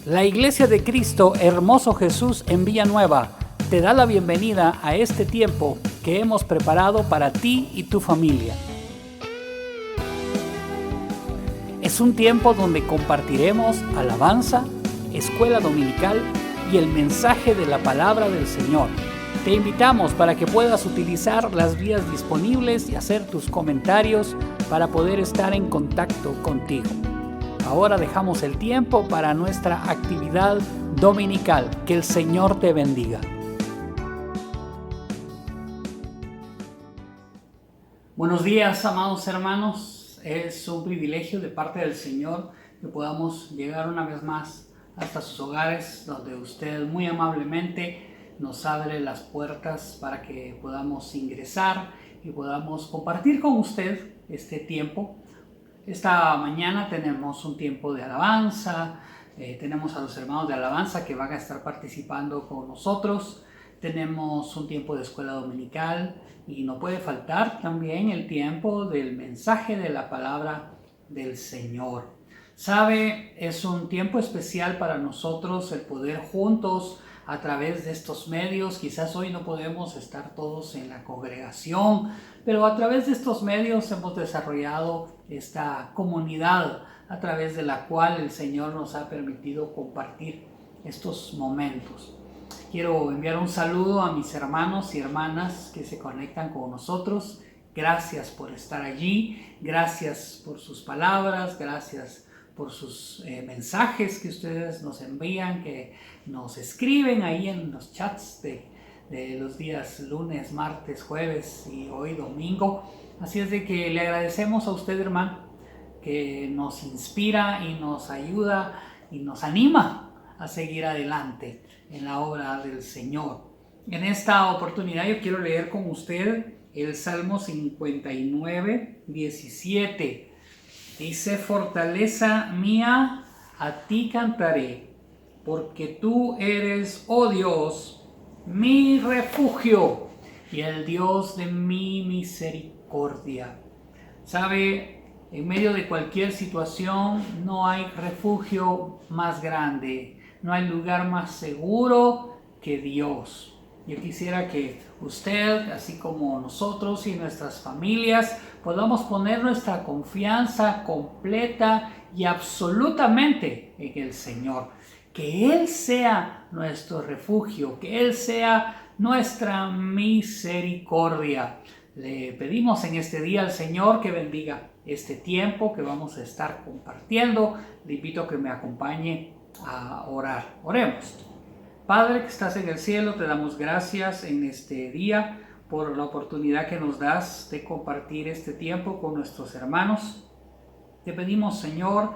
La Iglesia de Cristo Hermoso Jesús en Villanueva te da la bienvenida a este tiempo que hemos preparado para ti y tu familia. Es un tiempo donde compartiremos alabanza, escuela dominical y el mensaje de la palabra del Señor. Te invitamos para que puedas utilizar las vías disponibles y hacer tus comentarios para poder estar en contacto contigo. Ahora dejamos el tiempo para nuestra actividad dominical. Que el Señor te bendiga. Buenos días, amados hermanos. Es un privilegio de parte del Señor que podamos llegar una vez más hasta sus hogares, donde usted muy amablemente nos abre las puertas para que podamos ingresar y podamos compartir con usted este tiempo. Esta mañana tenemos un tiempo de alabanza, tenemos a los hermanos de alabanza que van a estar participando con nosotros, tenemos un tiempo de escuela dominical y no puede faltar también el tiempo del mensaje de la palabra del Señor. Sabe, es un tiempo especial para nosotros el poder juntos a través de estos medios. Quizás hoy no podemos estar todos en la congregación, pero a través de estos medios hemos desarrollado esta comunidad a través de la cual el Señor nos ha permitido compartir estos momentos. Quiero enviar un saludo a mis hermanos y hermanas que se conectan con nosotros. Gracias por estar allí, gracias por sus palabras, gracias por sus mensajes que ustedes nos envían, que nos escriben ahí en los chats de los días lunes, martes, jueves y hoy domingo. Así es de que le agradecemos a usted, hermano, que nos inspira y nos ayuda y nos anima a seguir adelante en la obra del Señor. En esta oportunidad yo quiero leer con usted el Salmo 59, 17. Dice: fortaleza mía, a ti cantaré, porque tú eres, oh Dios, mi refugio y el Dios de mi misericordia. Sabe, en medio de cualquier situación no hay refugio más grande, no hay lugar más seguro que Dios. Yo quisiera que usted, así como nosotros y nuestras familias, podamos poner nuestra confianza completa y absolutamente en el Señor. Que Él sea nuestro refugio, que Él sea nuestra misericordia. Le pedimos en este día al Señor que bendiga este tiempo que vamos a estar compartiendo. Le invito a que me acompañe a orar. Oremos. Padre que estás en el cielo, te damos gracias en este día por la oportunidad que nos das de compartir este tiempo con nuestros hermanos. Te pedimos, Señor,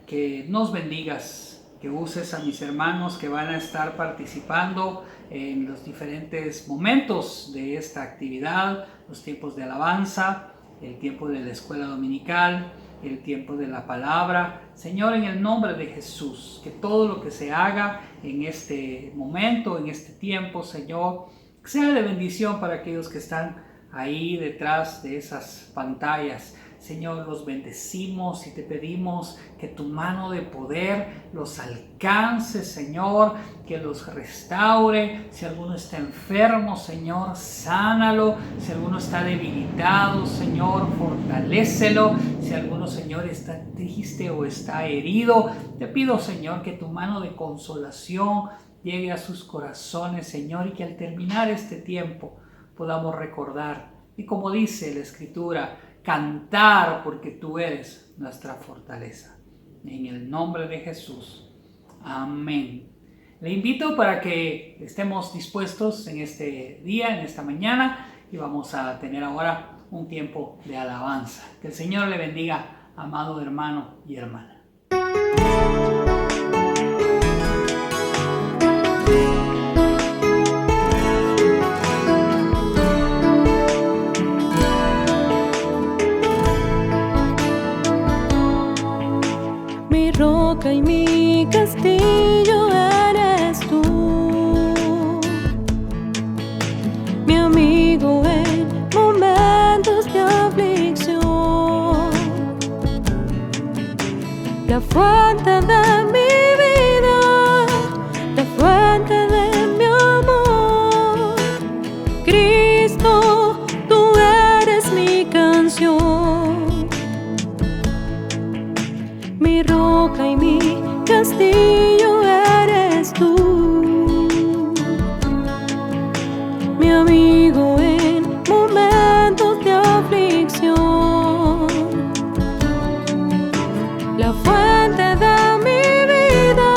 que nos bendigas, que uses a mis hermanos que van a estar participando en los diferentes momentos de esta actividad, los tiempos de alabanza, el tiempo de la escuela dominical, el tiempo de la palabra. Señor, en el nombre de Jesús, que todo lo que se haga en este momento, en este tiempo, Señor, sea de bendición para aquellos que están ahí detrás de esas pantallas. Señor, los bendecimos y te pedimos que tu mano de poder los alcance, Señor, que los restaure. Si alguno está enfermo, Señor, sánalo. Si alguno está debilitado, Señor, fortalécelo. Si alguno, Señor, está triste o está herido, te pido, Señor, que tu mano de consolación llegue a sus corazones, Señor, y que al terminar este tiempo podamos recordar, y como dice la Escritura, cantar porque tú eres nuestra fortaleza. En el nombre de Jesús. Amén. Le invito para que estemos dispuestos en este día, en esta mañana, y vamos a tener ahora un tiempo de alabanza. Que el Señor le bendiga, amado hermano y hermana. Roca y mi castillo eres tú, mi amigo en momentos de aflicción, la fuente de mi vida. roca y mi castillo eres tú, mi amigo en momentos de aflicción, la fuente de mi vida,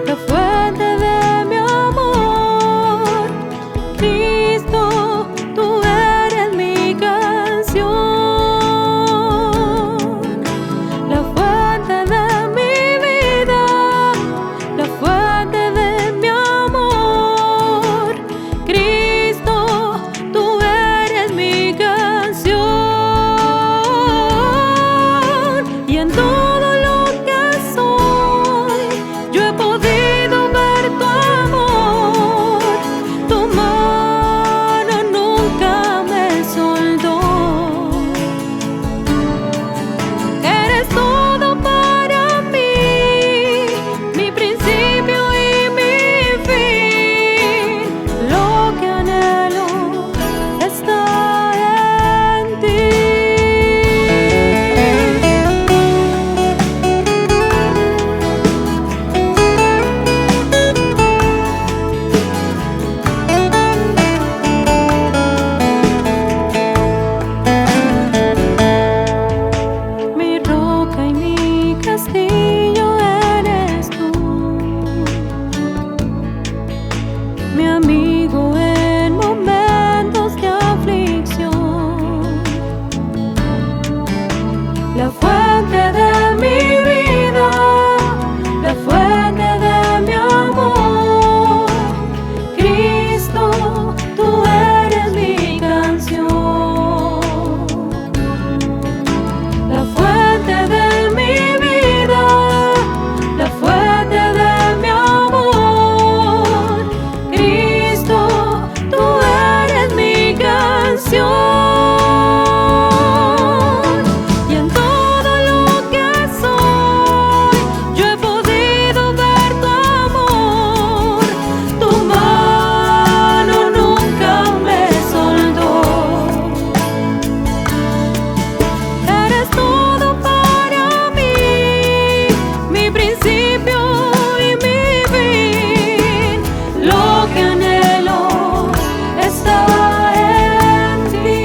la fuente de mi amor. Cristo, tú eres mi canción. La fuente de mi vida, la fuente de mi amor. Cristo, tú eres mi canción. Y en todo lo que soy, yo he podido ver tu amor. Tu mano nunca me soltó. Eres todo para mí, mi principio y mi fin. Lo que anhelo está en ti. Mi roca y mi castillo eres tú, mi amigo en momentos de aflicción, la fuente de mi vida, la fuente de mi amor. Cristo, tú eres mi canción. La fuente de mi vida, la fuente de mi amor. Cristo, tú eres mi canción. Y en todo lo que soy, yo he podido ver tu amor. Tu mano nunca me soltó. Eres todo para mí, mi principio y mi fin. Lo que anhelo está en ti.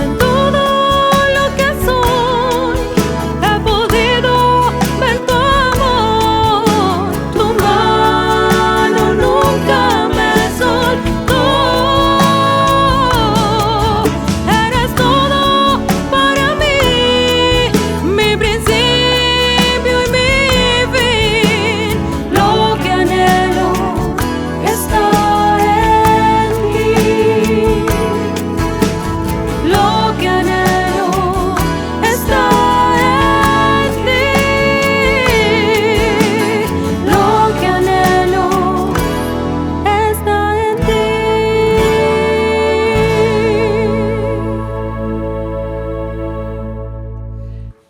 En todo lo que soy, he podido ver tu amor. Tu mano nunca me soltó. Eres todo para mí, mi principio y mi fin. Lo que anhelo está en ti. Lo que anhelo está en ti. Lo que anhelo está en ti.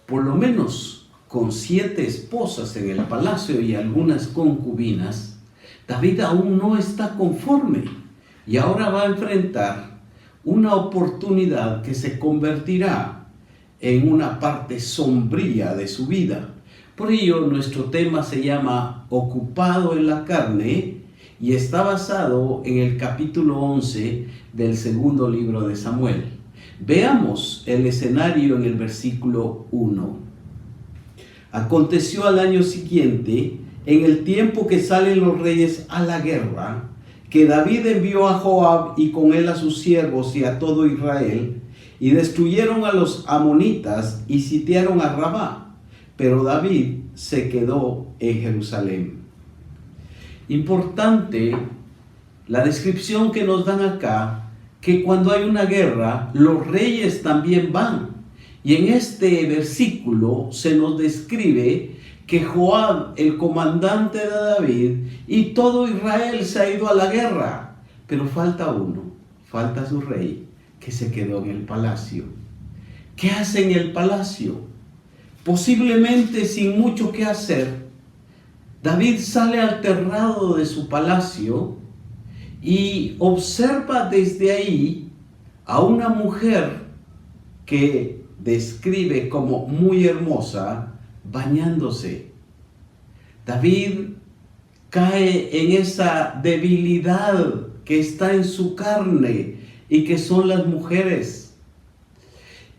Por lo menos con 7 esposas en el palacio y algunas concubinas, David aún no está conforme y ahora va a enfrentar una oportunidad que se convertirá en una parte sombría de su vida. Por ello, nuestro tema se llama Ocupado en la carne y está basado en el capítulo 11 del segundo libro de Samuel. Veamos el escenario en el versículo 1. Aconteció al año siguiente, en el tiempo que salen los reyes a la guerra, que David envió a Joab y con él a sus siervos y a todo Israel, y destruyeron a los amonitas y sitiaron a Rabá, pero David se quedó en Jerusalén. Importante la descripción que nos dan acá, que cuando hay una guerra, los reyes también van. Y en este versículo se nos describe que Joab, el comandante de David, y todo Israel se ha ido a la guerra. Pero falta uno, falta su rey, que se quedó en el palacio. ¿Qué hace en el palacio? Posiblemente sin mucho que hacer, David sale al terrado de su palacio y observa desde ahí a una mujer que describe como muy hermosa bañándose. David cae en esa debilidad que está en su carne y que son las mujeres,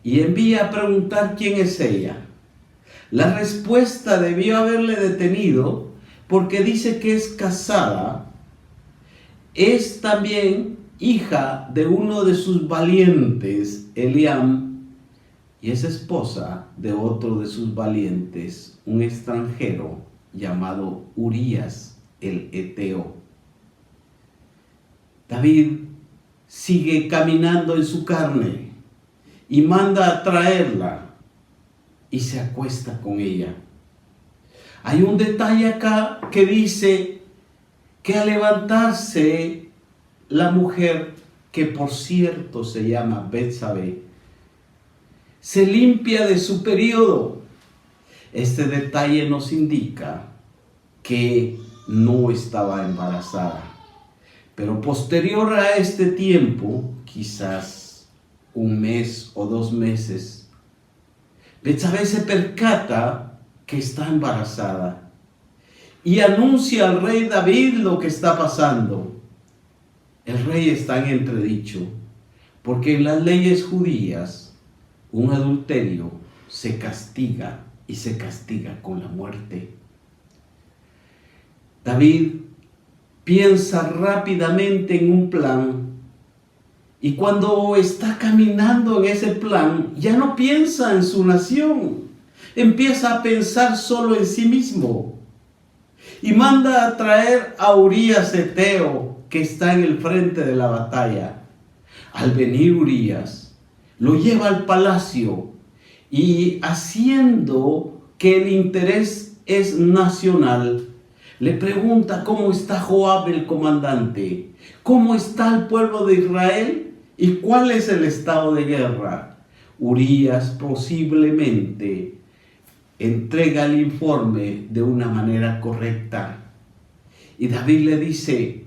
y envía a preguntar quién es ella. La respuesta debió haberle detenido, porque dice que es casada, es también hija de uno de sus valientes, Eliam, y es esposa de otro de sus valientes, un extranjero llamado Urías el Eteo. David sigue caminando en su carne y manda a traerla y se acuesta con ella. Hay un detalle acá que dice que al levantarse la mujer, que por cierto se llama Betsabé, se limpia de su periodo. Este detalle nos indica que no estaba embarazada. Pero posterior a este tiempo, quizás un mes o 2 meses, Betsabé se percata que está embarazada y anuncia al rey David lo que está pasando. El rey está en entredicho, porque en las leyes judías un adulterio se castiga, y se castiga con la muerte. David piensa rápidamente en un plan, y cuando está caminando en ese plan, ya no piensa en su nación, empieza a pensar solo en sí mismo, y manda a traer a Urías Eteo, que está en el frente de la batalla. Al venir Urías, lo lleva al palacio, y haciendo que el interés es nacional, le pregunta cómo está Joab el comandante, cómo está el pueblo de Israel y cuál es el estado de guerra. Urías posiblemente entrega el informe de una manera correcta. Y David le dice: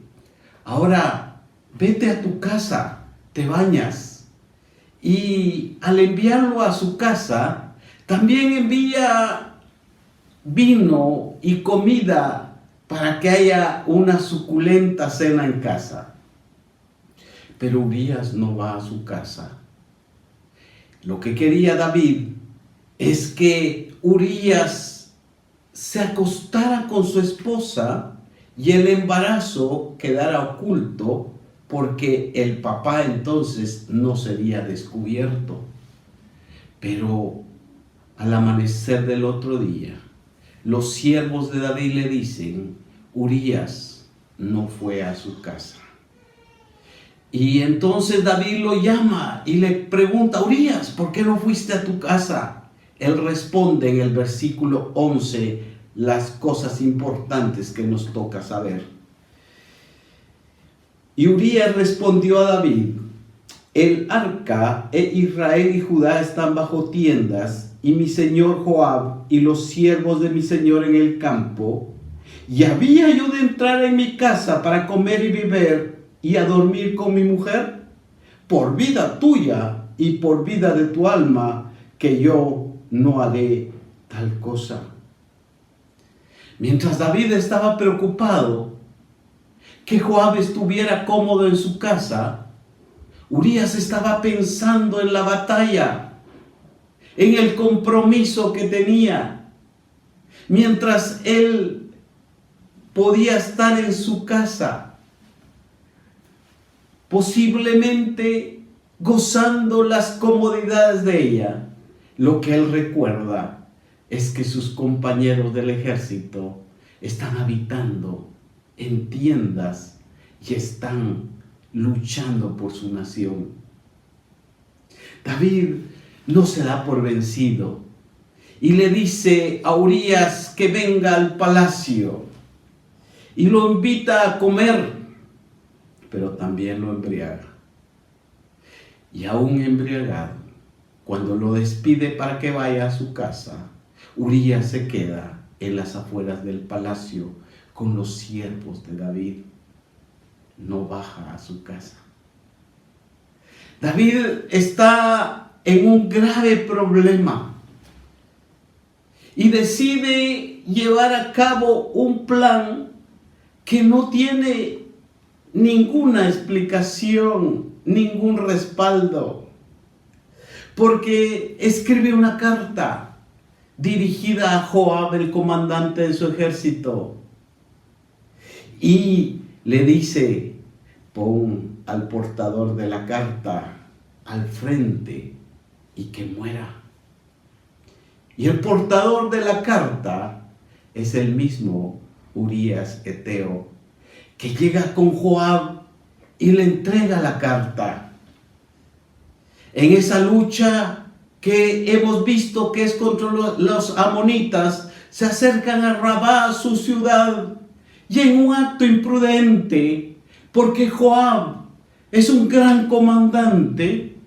ahora vete a tu casa, te bañas. Y al enviarlo a su casa, también envía vino y comida para que haya una suculenta cena en casa. Pero Urías no va a su casa. Lo que quería David es que Urías se acostara con su esposa y el embarazo quedara oculto, porque el papá entonces no sería descubierto. Pero al amanecer del otro día, los siervos de David le dicen: Urías no fue a su casa. Y entonces David lo llama y le pregunta: Urías, ¿por qué no fuiste a tu casa? Él responde en el versículo 11 las cosas importantes que nos toca saber. Y Urías respondió a David: el arca e Israel y Judá están bajo tiendas, y mi señor Joab y los siervos de mi señor en el campo. ¿Y había yo de entrar en mi casa para comer y beber y a dormir con mi mujer? Por vida tuya y por vida de tu alma, que yo no haré tal cosa. Mientras David estaba preocupado que Joab estuviera cómodo en su casa, Urías estaba pensando en la batalla, en el compromiso que tenía. Mientras él podía estar en su casa, posiblemente gozando las comodidades de ella, lo que él recuerda es que sus compañeros del ejército están habitando en tiendas y están luchando por su nación. David no se da por vencido y le dice a Urías que venga al palacio y lo invita a comer, pero también lo embriaga. Y aún embriagado, cuando lo despide para que vaya a su casa, Urías se queda en las afueras del palacio con los siervos de David. No baja a su casa. David está en un grave problema y decide llevar a cabo un plan que no tiene ninguna explicación, ningún respaldo, porque escribe una carta dirigida a Joab, el comandante de su ejército, y le dice: pon al portador de la carta al frente y que muera. Y el portador de la carta es el mismo Urías Eteo, que llega con Joab y le entrega la carta. En esa lucha que hemos visto que es contra los amonitas, se acercan a Rabá, su ciudad, y en un acto imprudente, porque Joab es un gran comandante,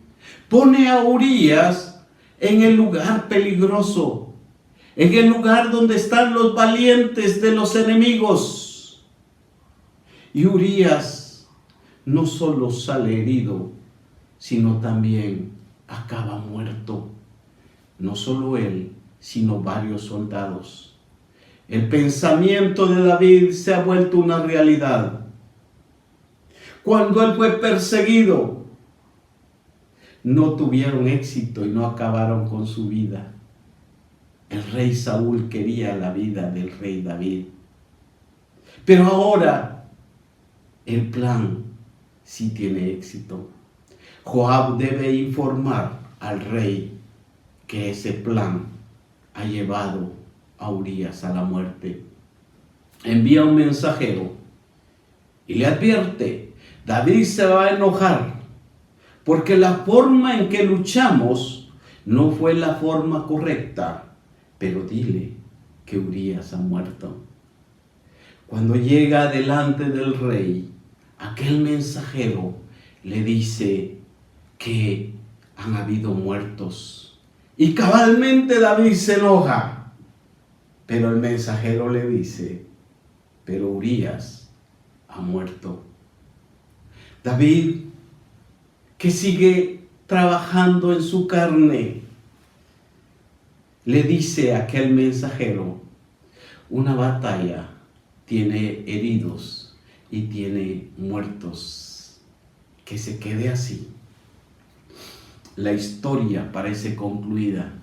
pone a Urías en el lugar peligroso, en el lugar donde están los valientes de los enemigos. Y Urías no solo sale herido, sino también acaba muerto. No solo él, sino varios soldados. El pensamiento de David se ha vuelto una realidad. Cuando él fue perseguido, no tuvieron éxito y no acabaron con su vida. El rey Saúl quería la vida del rey David. Pero ahora el plan sí tiene éxito. Joab debe informar al rey que ese plan ha llevado a Urías a la muerte. Envía un mensajero y le advierte: David se va a enojar porque la forma en que luchamos no fue la forma correcta, pero dile que Urías ha muerto. Cuando llega delante del rey, aquel mensajero le dice que han habido muertos. Y cabalmente David se enoja, pero el mensajero le dice: pero Urías ha muerto. David, que sigue trabajando en su carne, le dice a aquel mensajero: una batalla tiene heridos y tiene muertos. Que se quede así. La historia parece concluida.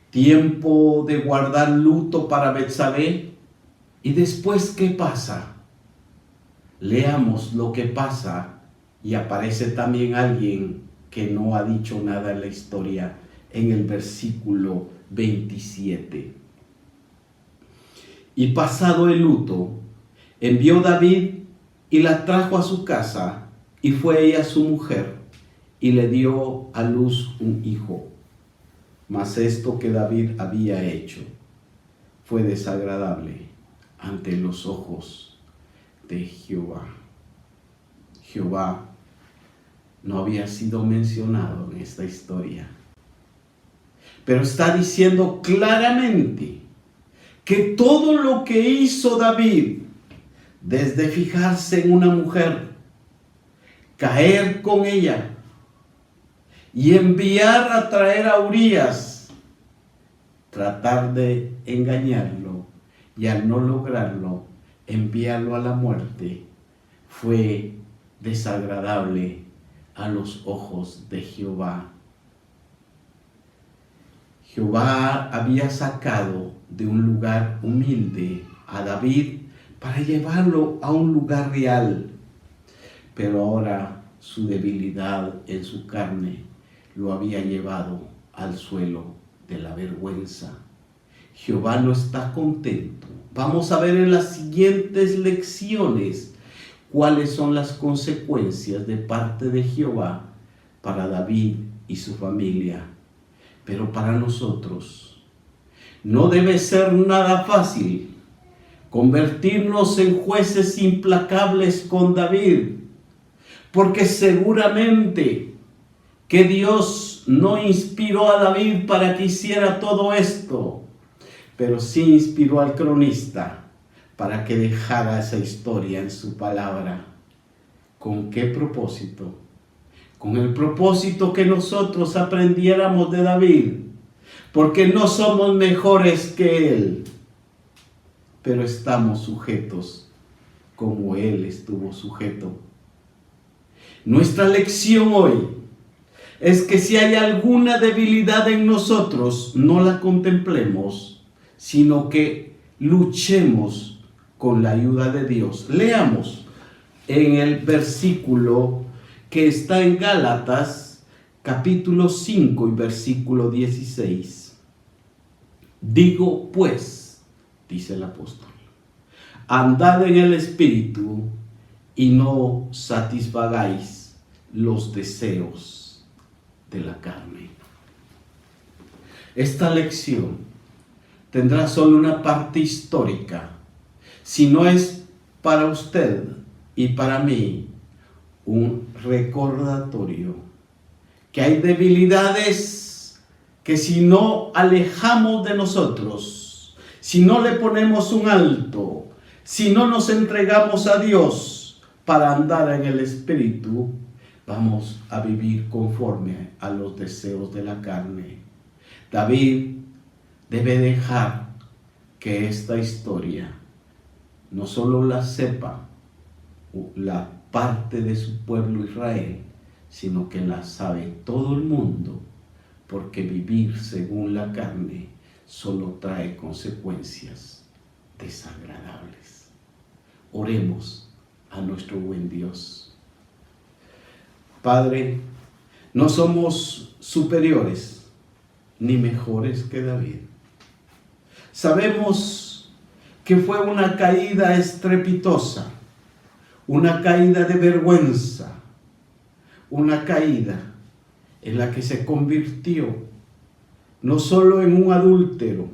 Tiempo de guardar luto para Betsabé. ¿Y después qué pasa? Leamos lo que pasa, y aparece también alguien que no ha dicho nada en la historia en el versículo 27. Y pasado el luto, envió David y la trajo a su casa, y fue ella su mujer, y le dio a luz un hijo. Mas esto que David había hecho fue desagradable ante los ojos de Jehová. Jehová no había sido mencionado en esta historia, pero está diciendo claramente que todo lo que hizo David, desde fijarse en una mujer, caer con ella y enviar a traer a Urías, tratar de engañarlo y al no lograrlo, enviarlo a la muerte, fue desagradable a los ojos de Jehová. Jehová había sacado de un lugar humilde a David para llevarlo a un lugar real, pero ahora su debilidad en su carne lo había llevado al suelo de la vergüenza. Jehová no está contento. Vamos a ver en las siguientes lecciones cuáles son las consecuencias de parte de Jehová para David y su familia. Pero para nosotros no debe ser nada fácil convertirnos en jueces implacables con David, porque seguramente que Dios no inspiró a David para que hiciera todo esto, pero sí inspiró al cronista para que dejara esa historia en su palabra. ¿Con qué propósito? con el propósito que nosotros aprendiéramos de David, porque no somos mejores que él, pero estamos sujetos como él estuvo sujeto. Nuestra lección hoy es que si hay alguna debilidad en nosotros, no la contemplemos, sino que luchemos con la ayuda de Dios. Leamos en el versículo que está en Gálatas, capítulo 5 y versículo 16. Digo pues, dice el apóstol, andad en el Espíritu y no satisfagáis los deseos de la carne. Esta lección tendrá solo una parte histórica, si no es para usted y para mí un recordatorio que hay debilidades que si no alejamos de nosotros, si no le ponemos un alto, si no nos entregamos a Dios para andar en el Espíritu, vamos a vivir conforme a los deseos de la carne. David debe dejar que esta historia no solo la sepa la parte de su pueblo Israel, sino que la sabe todo el mundo, porque vivir según la carne solo trae consecuencias desagradables. Oremos a nuestro buen Dios. Padre, no somos superiores ni mejores que David. Sabemos que fue una caída estrepitosa, una caída de vergüenza, una caída en la que se convirtió no solo en un adúltero,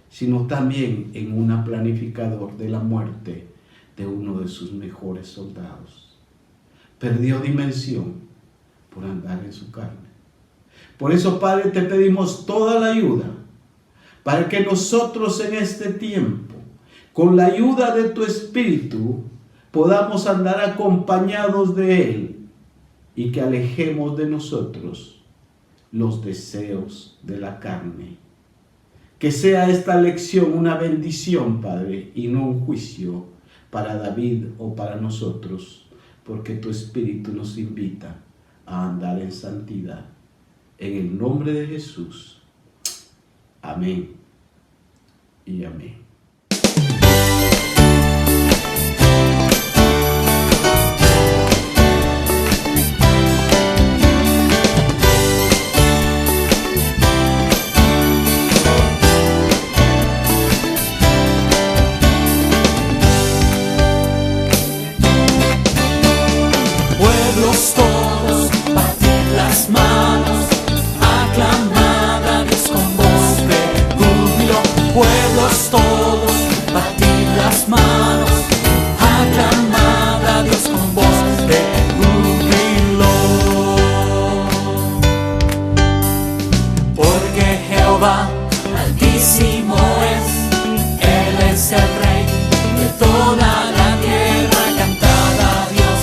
sino también en un planificador de la muerte de uno de sus mejores soldados. Perdió dimensión por andar en su carne. Por eso, Padre, te pedimos toda la ayuda para que nosotros en este tiempo, con la ayuda de tu Espíritu, podamos andar acompañados de Él y que alejemos de nosotros los deseos de la carne. Que sea esta lección una bendición, Padre, y no un juicio para David o para nosotros, porque tu Espíritu nos invita a andar en santidad. En el nombre de Jesús. Amén y amén. Pueblos todos, batid las manos, aclamad a Dios con voz de júbilo. Pueblos todos, batid las manos, aclamad a Dios con voz de júbilo. Porque Jehová altísimo es, Él es el Rey de toda la tierra. Cantad a Dios,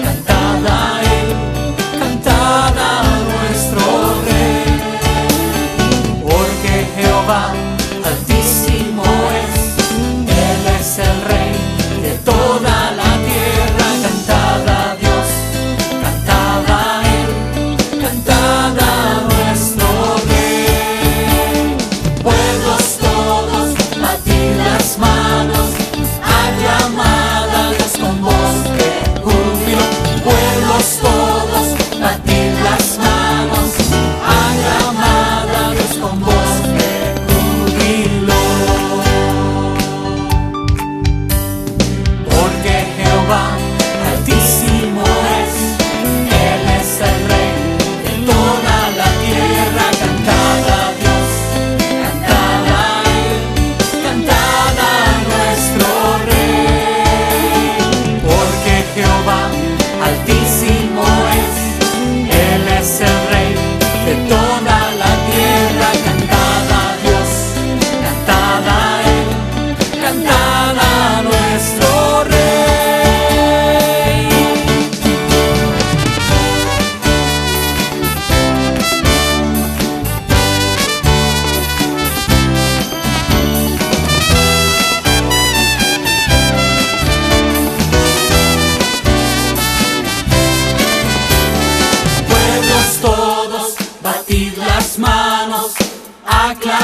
cantad a Él, cantad a nuestro Rey. Porque Jehová altísimo es, Él es el Rey de toda la tierra. Cantad a Dios, cantad a Él, cantad a nuestro Rey. Pueblos todos, batid las manos, aclamad a Dios con voz de júbilo. Pueblos todos, batid las manos, aclamad a Dios con voz de júbilo.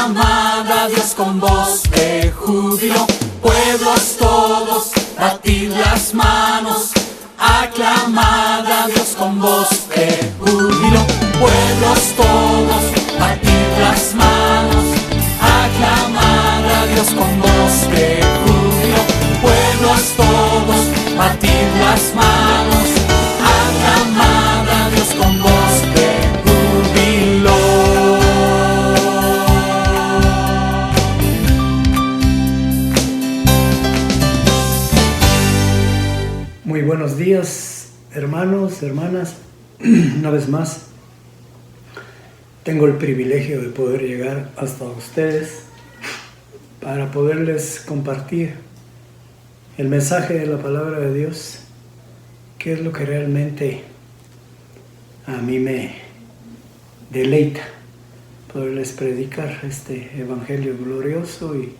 aclamad a Dios con voz de júbilo. Pueblos todos, batid las manos, aclamad a Dios con voz de júbilo. Pueblos todos, batid las manos, aclamad a Dios con voz de júbilo. Pueblos todos, batid las manos, aclamad a Dios con voz de júbilo. Muy buenos días, hermanos, hermanas. Una vez más, tengo el privilegio de poder llegar hasta ustedes para poderles compartir el mensaje de la palabra de Dios, que es lo que realmente a mí me deleita, poderles predicar este evangelio glorioso y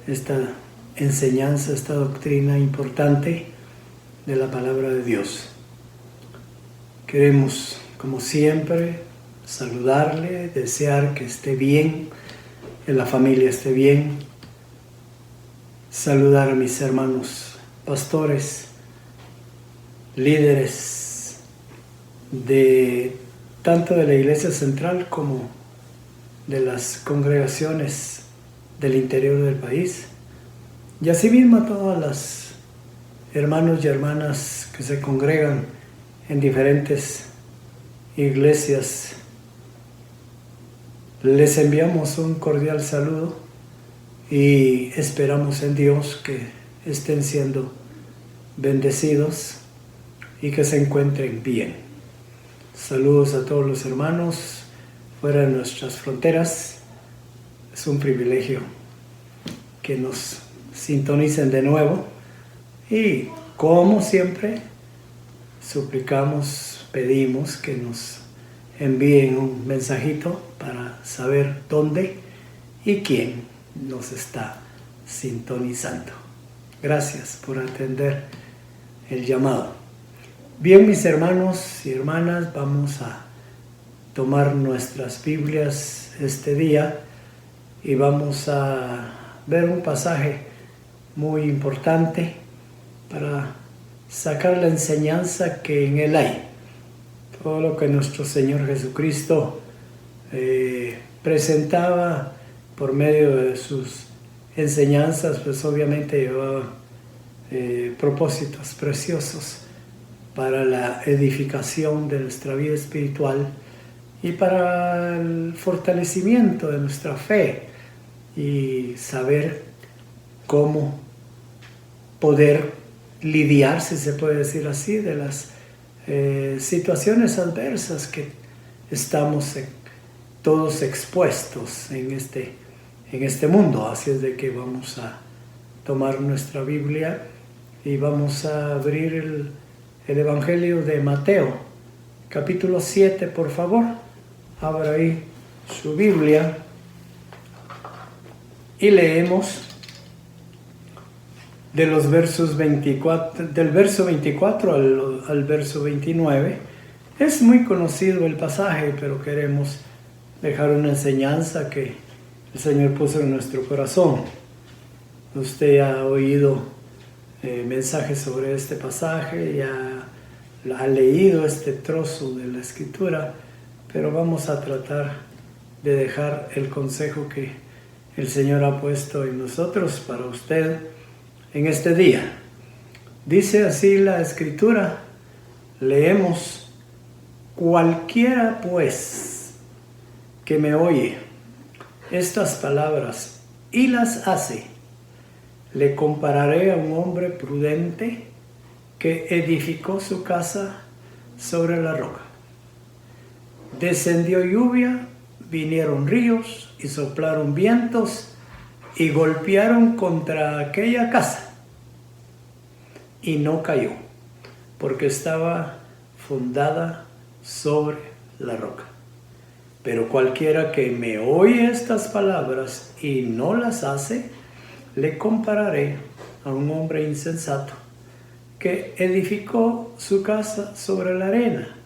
esta enseñanza, esta doctrina importante de la palabra de Dios. Queremos, como siempre, saludarle, desear que esté bien, que la familia esté bien, saludar a mis hermanos pastores, líderes tanto de la iglesia central como de las congregaciones del interior del país, y asimismo a todas las hermanos y hermanas que se congregan en diferentes iglesias. Les enviamos un cordial saludo y esperamos en Dios que estén siendo bendecidos y que se encuentren bien. Saludos a todos los hermanos fuera de nuestras fronteras. Es un privilegio que nos sintonicen de nuevo y, como siempre, suplicamos, pedimos que nos envíen un mensajito para saber dónde y quién nos está sintonizando. Gracias por atender el llamado. Bien, mis hermanos y hermanas, vamos a tomar nuestras Biblias este día y vamos a ver un pasaje muy importante para sacar la enseñanza que en él hay. Todo lo que nuestro Señor Jesucristo presentaba por medio de sus enseñanzas, pues obviamente llevaba propósitos preciosos para la edificación de nuestra vida espiritual y para el fortalecimiento de nuestra fe y saber cómo poder lidiar, si se puede decir así, de las situaciones adversas que estamos todos expuestos en este mundo. Así es de que vamos a tomar nuestra Biblia y vamos a abrir el Evangelio de Mateo, capítulo 7, por favor. Abra ahí su Biblia y leemos de los versos 24, del verso 24 al verso 29. Es muy conocido el pasaje, pero queremos dejar una enseñanza que el Señor puso en nuestro corazón. Usted ha oído mensajes sobre este pasaje, ya ha leído este trozo de la Escritura, pero vamos a tratar de dejar el consejo que el Señor ha puesto en nosotros para usted en este día. Dice así la Escritura, leemos: cualquiera pues que me oye estas palabras y las hace, le compararé a un hombre prudente que edificó su casa sobre la roca. Descendió lluvia, vinieron ríos y soplaron vientos y golpearon contra aquella casa, y no cayó, porque estaba fundada sobre la roca. Pero cualquiera que me oye estas palabras y no las hace, le compararé a un hombre insensato que edificó su casa sobre la arena,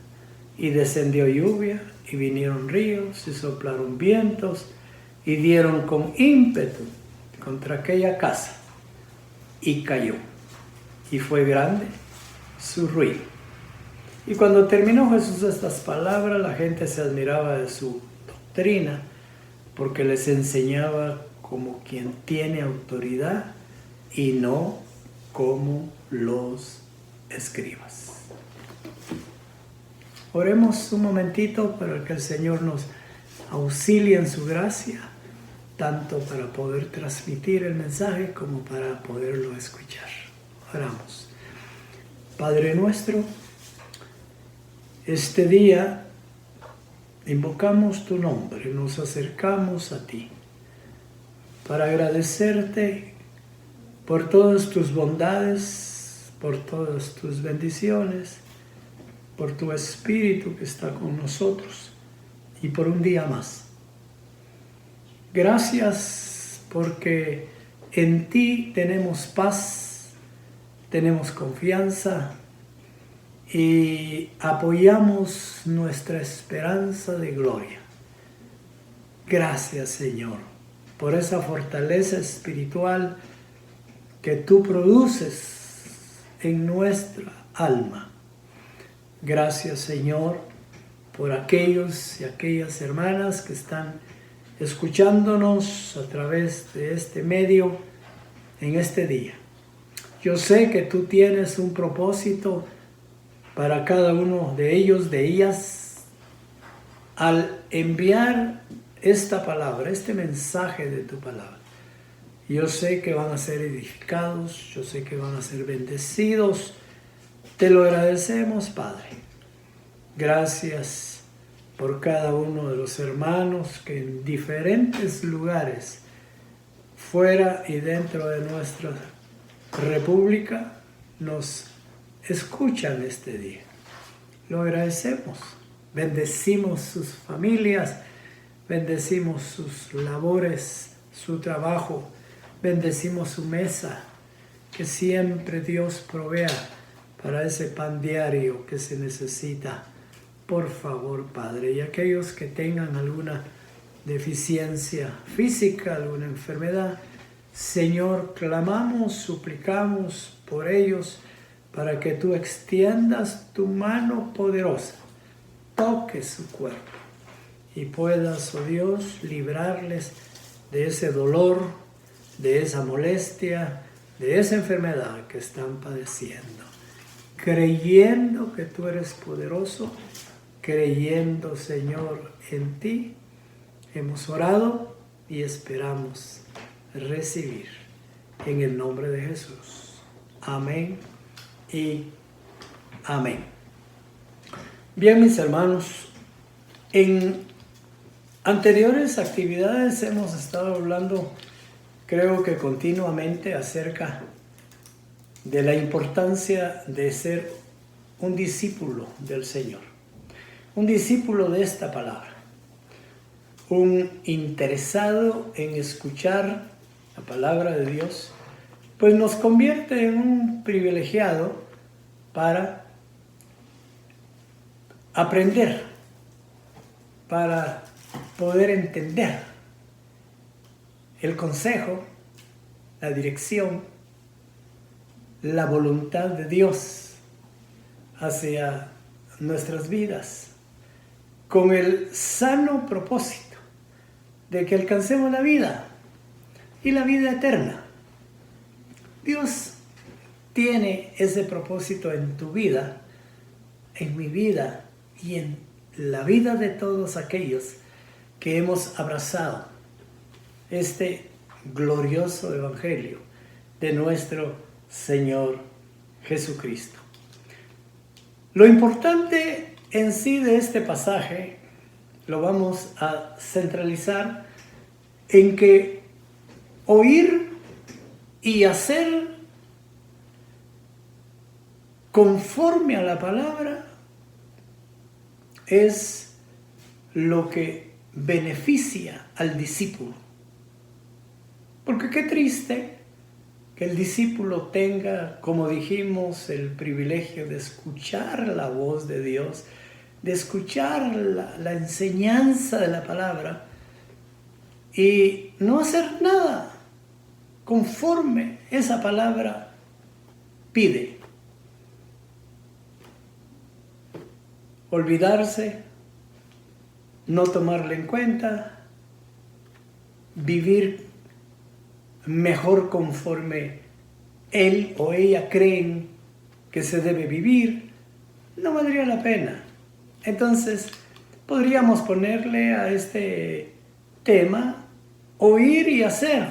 y descendió lluvia, y vinieron ríos, y soplaron vientos, y dieron con ímpetu contra aquella casa y cayó. Y fue grande su ruina. Y cuando terminó Jesús estas palabras, la gente se admiraba de su doctrina, porque les enseñaba como quien tiene autoridad y no como los escribas. Oremos un momentito para que el Señor nos auxilie en su gracia, tanto para poder transmitir el mensaje como para poderlo escuchar. Oramos. Padre nuestro, este día invocamos tu nombre, nos acercamos a ti para agradecerte por todas tus bondades, por todas tus bendiciones, por tu Espíritu que está con nosotros y por un día más. Gracias porque en ti tenemos paz, tenemos confianza y apoyamos nuestra esperanza de gloria. Gracias, Señor, por esa fortaleza espiritual que tú produces en nuestra alma. Gracias, Señor, por aquellos y aquellas hermanas que están escuchándonos a través de este medio en este día. Yo sé que tú tienes un propósito para cada uno de ellos, de ellas, al enviar esta palabra, este mensaje de tu palabra. Yo sé que van a ser edificados, yo sé que van a ser bendecidos. Te lo agradecemos, Padre. Gracias por cada uno de los hermanos que en diferentes lugares, fuera y dentro de nuestra república, nos escuchan este día. Lo agradecemos. Bendecimos sus familias, bendecimos sus labores, su trabajo, bendecimos su mesa, que siempre Dios provea para ese pan diario que se necesita. Por favor, Padre, y aquellos que tengan alguna deficiencia física, alguna enfermedad, Señor, clamamos, suplicamos por ellos para que tú extiendas tu mano poderosa, toque su cuerpo y puedas, oh Dios, librarles de ese dolor, de esa molestia, de esa enfermedad que están padeciendo. Creyendo que tú eres poderoso, creyendo, Señor, en ti, hemos orado y esperamos recibir en el nombre de Jesús. Amén y amén. Bien, mis hermanos, en anteriores actividades hemos estado hablando, creo que continuamente, acerca de la importancia de ser un discípulo del Señor, un discípulo de esta palabra, un interesado en escuchar la palabra de Dios, pues nos convierte en un privilegiado para aprender, para poder entender el consejo, la dirección, la voluntad de Dios hacia nuestras vidas, con el sano propósito de que alcancemos la vida y la vida eterna. Dios tiene ese propósito en tu vida, en mi vida y en la vida de todos aquellos que hemos abrazado este glorioso evangelio de nuestro Señor Jesucristo. Lo importante en sí de este pasaje lo vamos a centralizar en que oír y hacer conforme a la palabra es lo que beneficia al discípulo. Porque qué triste que el discípulo tenga, como dijimos, el privilegio de escuchar la voz de Dios, de escuchar la enseñanza de la palabra y no hacer nada conforme esa palabra pide. Olvidarse, no tomarla en cuenta, vivir mejor conforme él o ella creen que se debe vivir, no valdría la pena. Entonces, podríamos ponerle a este tema, oír y hacer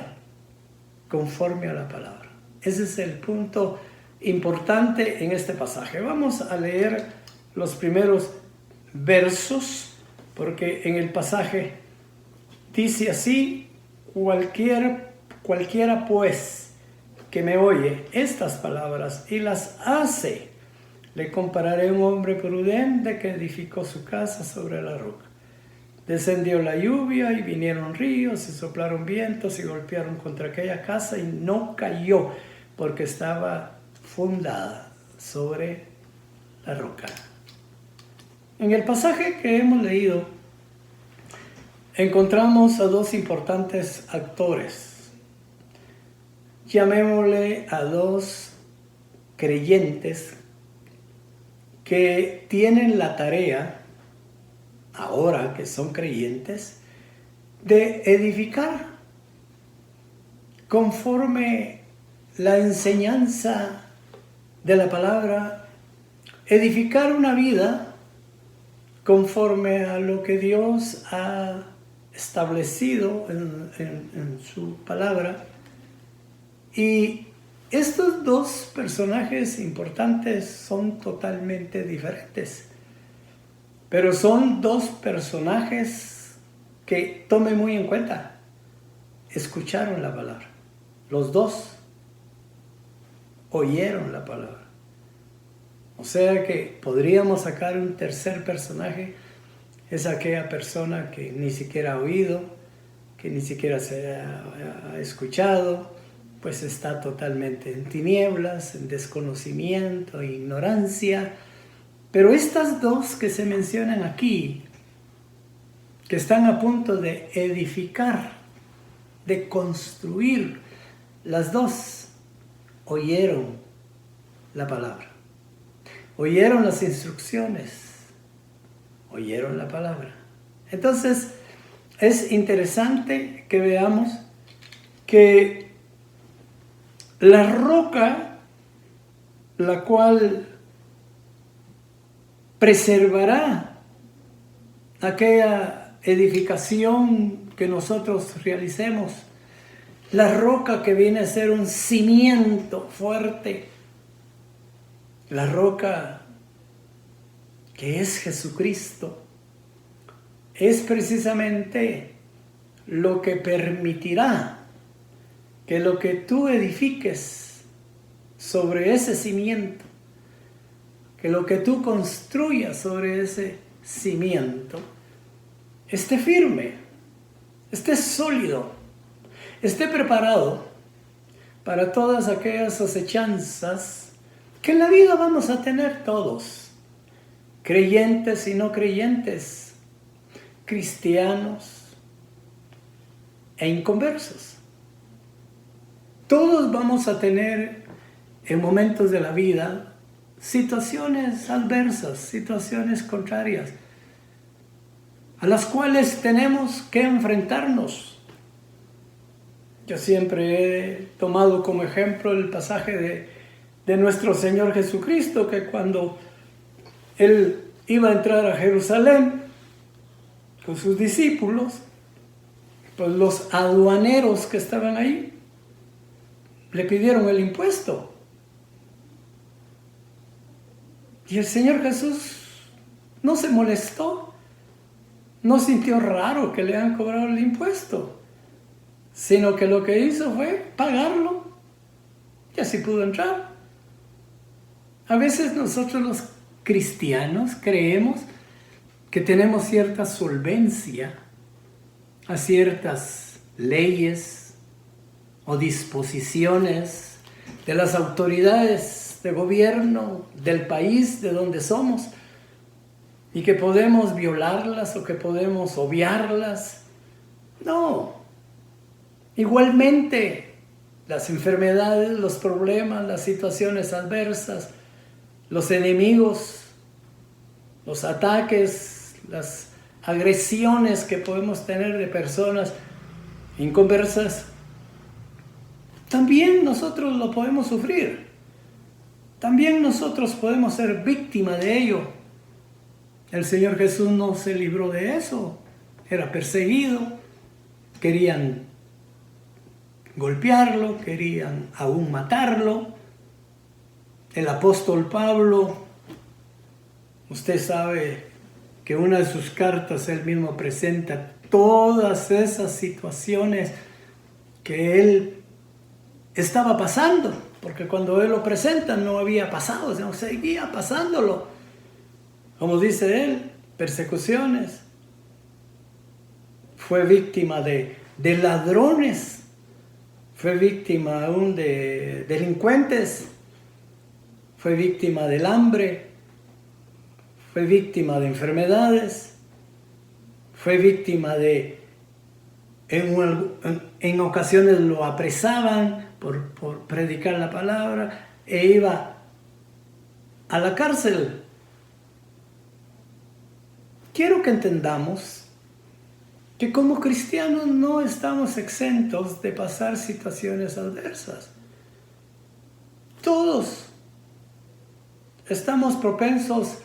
conforme a la palabra. Ese es el punto importante en este pasaje. Vamos a leer los primeros versos, porque en el pasaje dice así: cualquiera pues que me oye estas palabras y las hace, le compararé a un hombre prudente que edificó su casa sobre la roca. Descendió la lluvia y vinieron ríos y soplaron vientos y golpearon contra aquella casa y no cayó porque estaba fundada sobre la roca. En el pasaje que hemos leído encontramos a dos importantes actores. Llamémosle a dos creyentes que tienen la tarea, ahora que son creyentes, de edificar conforme la enseñanza de la palabra, edificar una vida conforme a lo que Dios ha establecido en su palabra. Y estos dos personajes importantes son totalmente diferentes, pero son dos personajes que tome muy en cuenta. Escucharon la palabra. Los dos oyeron la palabra. O sea que podríamos sacar un tercer personaje. Es aquella persona que ni siquiera ha oído, que ni siquiera se ha escuchado, pues está totalmente en tinieblas, en desconocimiento, ignorancia. Pero estas dos que se mencionan aquí, que están a punto de edificar, de construir, las dos oyeron la palabra, oyeron las instrucciones, oyeron la palabra. Entonces, es interesante que veamos que la roca, la cual preservará aquella edificación que nosotros realicemos, la roca que viene a ser un cimiento fuerte, la roca que es Jesucristo, es precisamente lo que permitirá que lo que tú edifiques sobre ese cimiento, que lo que tú construyas sobre ese cimiento, esté firme, esté sólido, esté preparado para todas aquellas acechanzas que en la vida vamos a tener todos, creyentes y no creyentes, cristianos e inconversos. Todos vamos a tener en momentos de la vida situaciones adversas, situaciones contrarias, a las cuales tenemos que enfrentarnos. Yo siempre he tomado como ejemplo el pasaje de nuestro Señor Jesucristo, que cuando Él iba a entrar a Jerusalén con sus discípulos, pues los aduaneros que estaban ahí le pidieron el impuesto. Y el Señor Jesús no se molestó, no sintió raro que le han cobrado el impuesto, sino que lo que hizo fue pagarlo y así pudo entrar. A veces nosotros los cristianos creemos que tenemos cierta solvencia a ciertas leyes o disposiciones de las autoridades de gobierno del país de donde somos y que podemos violarlas o que podemos obviarlas. No, Igualmente, las enfermedades, los problemas, las situaciones adversas, los enemigos, los ataques, las agresiones que podemos tener de personas inconversas, también nosotros lo podemos sufrir. También nosotros podemos ser víctimas de ello. El Señor Jesús no se libró de eso. Era perseguido, querían golpearlo, querían aún matarlo. El apóstol Pablo, usted sabe que una de sus cartas él mismo presenta todas esas situaciones que él estaba pasando, porque cuando él lo presenta no había pasado, sino seguía pasándolo. Como dice él, persecuciones. Fue víctima de ladrones, fue víctima aún de delincuentes, fue víctima del hambre, fue víctima de enfermedades, fue víctima de, en ocasiones lo apresaban por predicar la palabra e iba a la cárcel. Quiero que entendamos que como cristianos no estamos exentos de pasar situaciones adversas. Todos estamos propensos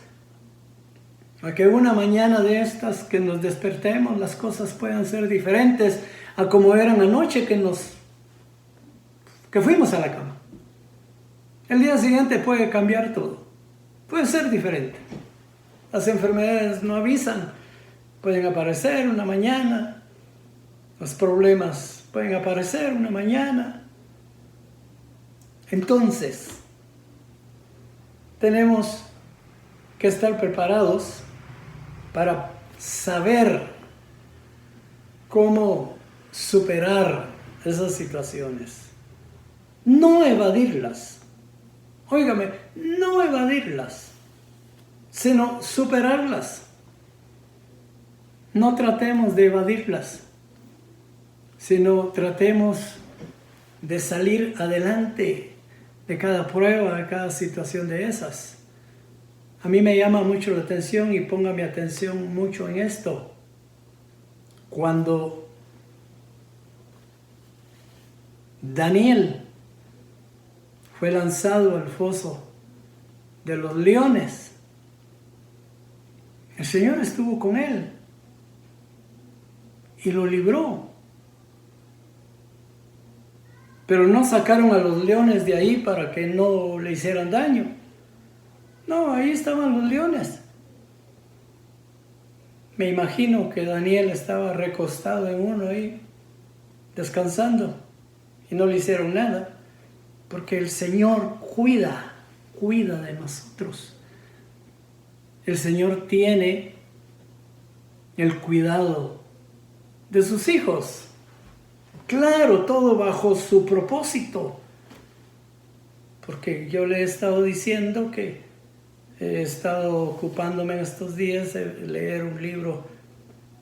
a que una mañana de estas que nos despertemos las cosas puedan ser diferentes a como eran anoche que fuimos a la cama. El día siguiente puede cambiar todo, puede ser diferente. Las enfermedades no avisan, pueden aparecer una mañana, los problemas pueden aparecer una mañana. Entonces, tenemos que estar preparados para saber cómo superar esas situaciones. No evadirlas. Óigame, no evadirlas, sino superarlas. No tratemos de evadirlas, sino tratemos de salir adelante de cada prueba, de cada situación de esas. A mí me llama mucho la atención y ponga mi atención mucho en esto. Cuando Daniel fue lanzado al foso de los leones, el Señor estuvo con él y lo libró. Pero no sacaron a los leones de ahí para que no le hicieran daño. No, ahí estaban los leones. Me imagino que Daniel estaba recostado en uno ahí, descansando, y no le hicieron nada, porque el Señor cuida de nosotros. El Señor tiene el cuidado de sus hijos. Claro, todo bajo su propósito. Porque yo le he estado diciendo que he estado ocupándome en estos días de leer un libro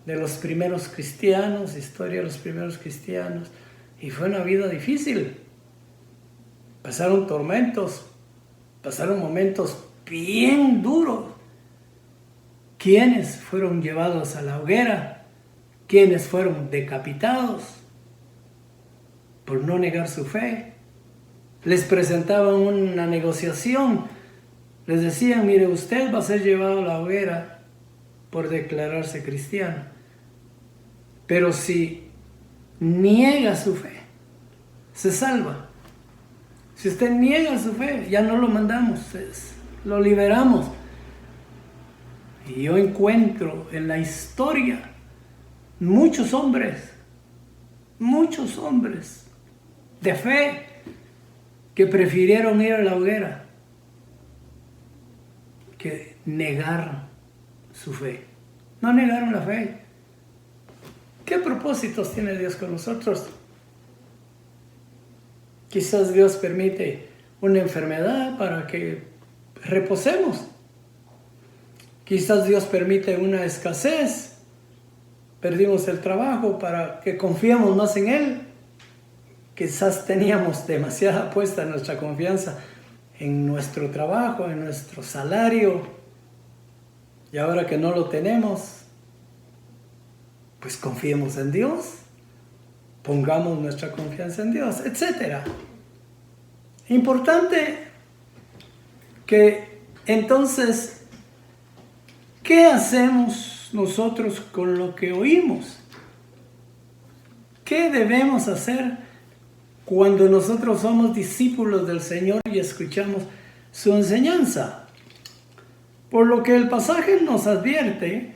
de los primeros cristianos, historia de los primeros cristianos, y fue una vida difícil. Pasaron tormentos, pasaron momentos bien duros. ¿Quiénes fueron llevados a la hoguera? ¿Quiénes fueron decapitados por no negar su fe? Les presentaban una negociación. Les decían, mire, usted va a ser llevado a la hoguera por declararse cristiano. Pero si niega su fe, se salva. Si usted niega su fe, ya no lo mandamos, lo liberamos. Y yo encuentro en la historia muchos hombres de fe que prefirieron ir a la hoguera que negar su fe. No negaron la fe. ¿Qué propósitos tiene Dios con nosotros? Quizás Dios permite una enfermedad para que reposemos. Quizás Dios permite una escasez. Perdimos el trabajo para que confiemos más en Él. quizás teníamos demasiada puesta nuestra confianza en nuestro trabajo, en nuestro salario, y ahora que no lo tenemos, pues confiemos en Dios, pongamos nuestra confianza en Dios, etc. Importante que entonces, ¿qué hacemos nosotros con lo que oímos? ¿Qué debemos hacer cuando nosotros somos discípulos del Señor y escuchamos su enseñanza? Por lo que el pasaje nos advierte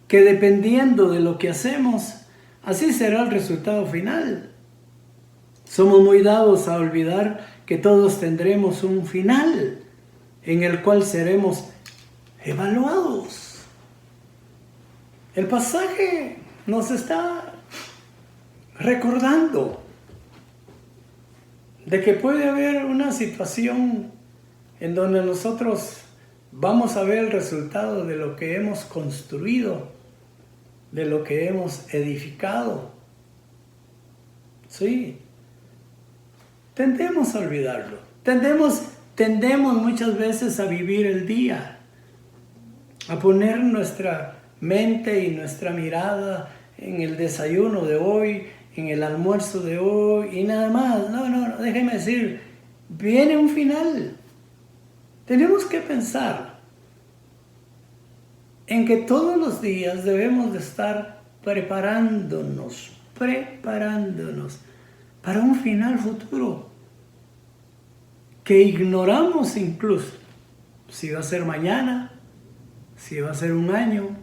que dependiendo de lo que hacemos, así será el resultado final. Somos muy dados a olvidar que todos tendremos un final en el cual seremos evaluados. El pasaje nos está recordando de que puede haber una situación en donde nosotros vamos a ver el resultado de lo que hemos construido, de lo que hemos edificado. Sí, tendemos a olvidarlo. Tendemos muchas veces a vivir el día, a poner nuestra mente y nuestra mirada en el desayuno de hoy, en el almuerzo de hoy y nada más. No, déjeme decir, viene un final. Tenemos que pensar en que todos los días debemos de estar preparándonos para un final futuro que ignoramos incluso si va a ser mañana, si va a ser un año,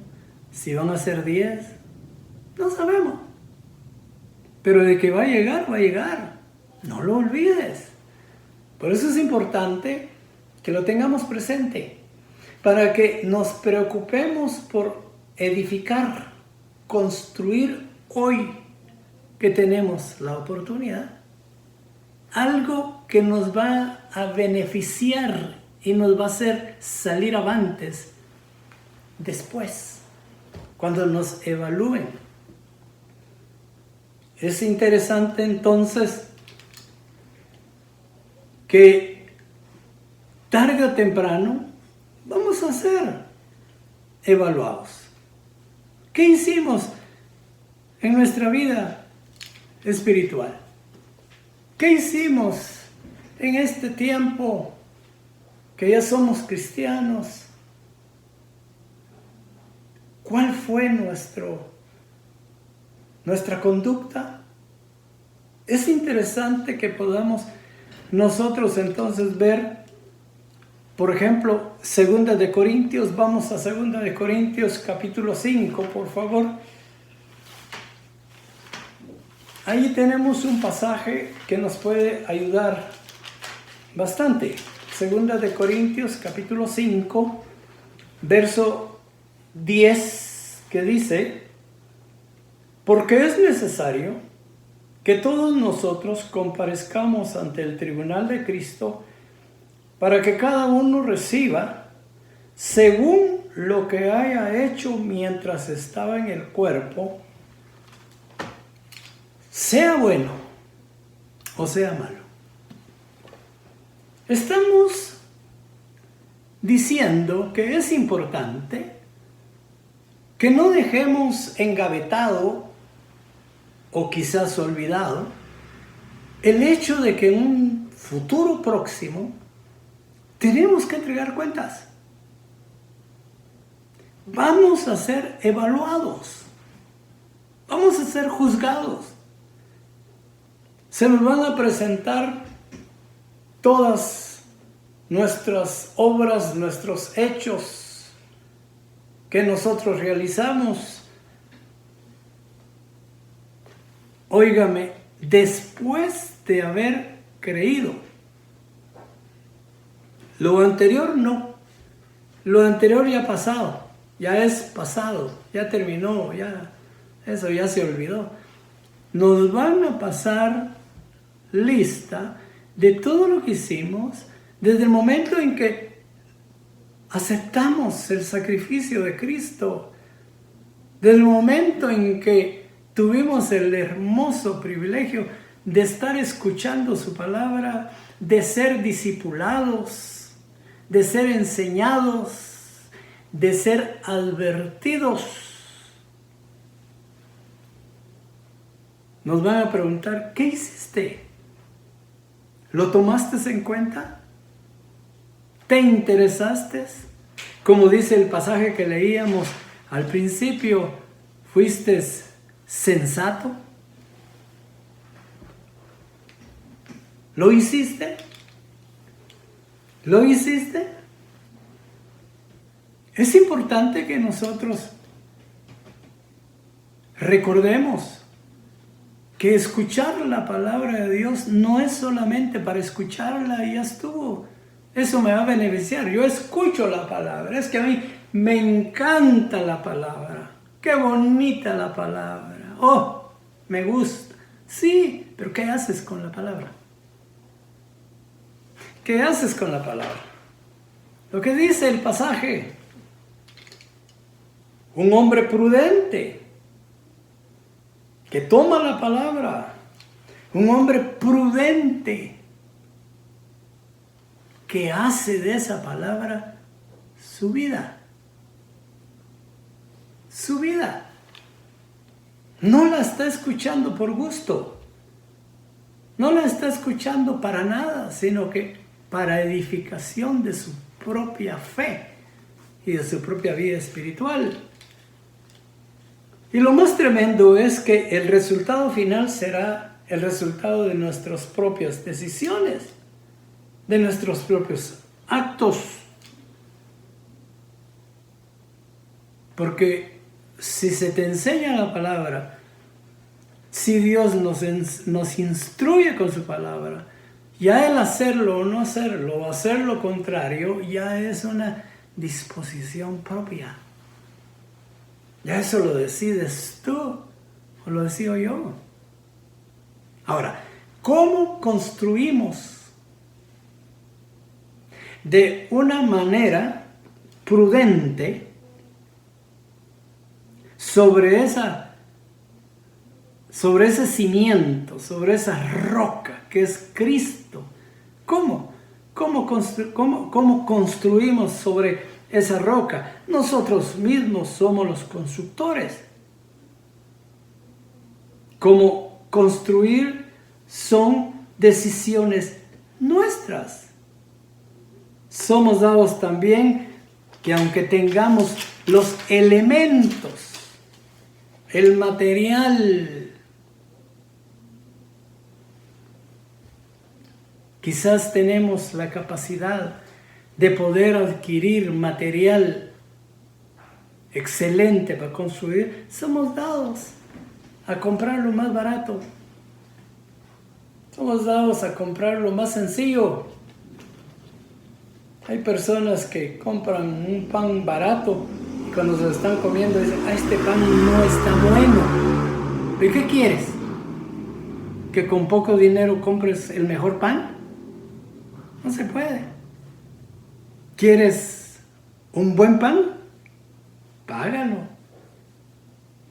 si van a ser 10, no sabemos. Pero de que va a llegar, no lo olvides. Por eso es importante que lo tengamos presente, para que nos preocupemos por edificar, construir hoy que tenemos la oportunidad, algo que nos va a beneficiar y nos va a hacer salir avantes después, cuando nos evalúen. Es interesante entonces que tarde o temprano vamos a ser evaluados. ¿Qué hicimos en nuestra vida espiritual? ¿Qué hicimos en este tiempo que ya somos cristianos? ¿Cuál fue nuestra conducta? Es interesante que podamos nosotros entonces ver, por ejemplo, 2 de Corintios, vamos a 2 de Corintios capítulo 5, por favor. Ahí tenemos un pasaje que nos puede ayudar bastante. 2 de Corintios capítulo 5, verso 10, que dice: porque es necesario que todos nosotros comparezcamos ante el tribunal de Cristo, para que cada uno reciba según lo que haya hecho mientras estaba en el cuerpo, sea bueno o sea malo. Estamos diciendo que es importante que no dejemos engavetado o quizás olvidado el hecho de que en un futuro próximo tenemos que entregar cuentas. Vamos a ser evaluados. Vamos a ser juzgados. Se nos van a presentar todas nuestras obras, nuestros hechos que nosotros realizamos. Óigame, después de haber creído. Lo anterior no. Lo anterior ya ha pasado. Ya es pasado. Ya terminó. Eso ya se olvidó. Nos van a pasar lista de todo lo que hicimos desde el momento en que aceptamos el sacrificio de Cristo. Desde el momento en que tuvimos el hermoso privilegio de estar escuchando su palabra, de ser discipulados, de ser enseñados, de ser advertidos. Nos van a preguntar, ¿qué hiciste? ¿Lo tomaste en cuenta? ¿Te interesaste? Como dice el pasaje que leíamos al principio, ¿fuiste sensato? ¿Lo hiciste? ¿Lo hiciste? Es importante que nosotros recordemos que escuchar la palabra de Dios no es solamente para escucharla y ya estuvo. Eso me va a beneficiar. Yo escucho la palabra. Es que a mí me encanta la palabra. Qué bonita la palabra. Oh, me gusta. Sí, pero ¿qué haces con la palabra? ¿Qué haces con la palabra? Lo que dice el pasaje. Un hombre prudente que toma la palabra. Un hombre prudente que hace de esa palabra su vida. Su vida. No la está escuchando por gusto. No la está escuchando para nada, sino que para edificación de su propia fe y de su propia vida espiritual. Y lo más tremendo es que el resultado final será el resultado de nuestras propias decisiones, de nuestros propios actos. Porque si se te enseña la palabra, si Dios nos instruye con su palabra, ya el hacerlo o no hacerlo, o hacer lo contrario, ya es una disposición propia. Ya eso lo decides tú o lo decido yo. Ahora, ¿cómo construimos de una manera prudente sobre ese cimiento, sobre esa roca que es Cristo? ¿Cómo construimos sobre esa roca? Nosotros mismos somos los constructores. Como construir son decisiones nuestras. Somos dados también que aunque tengamos los elementos, el material, quizás tenemos la capacidad de poder adquirir material excelente para construir, somos dados a comprar lo más barato. Somos dados a comprar lo más sencillo. Hay personas que compran un pan barato y cuando se lo están comiendo dicen, este pan no está bueno. ¿Y qué quieres? ¿Que con poco dinero compres el mejor pan? No se puede. ¿Quieres un buen pan? Págalo.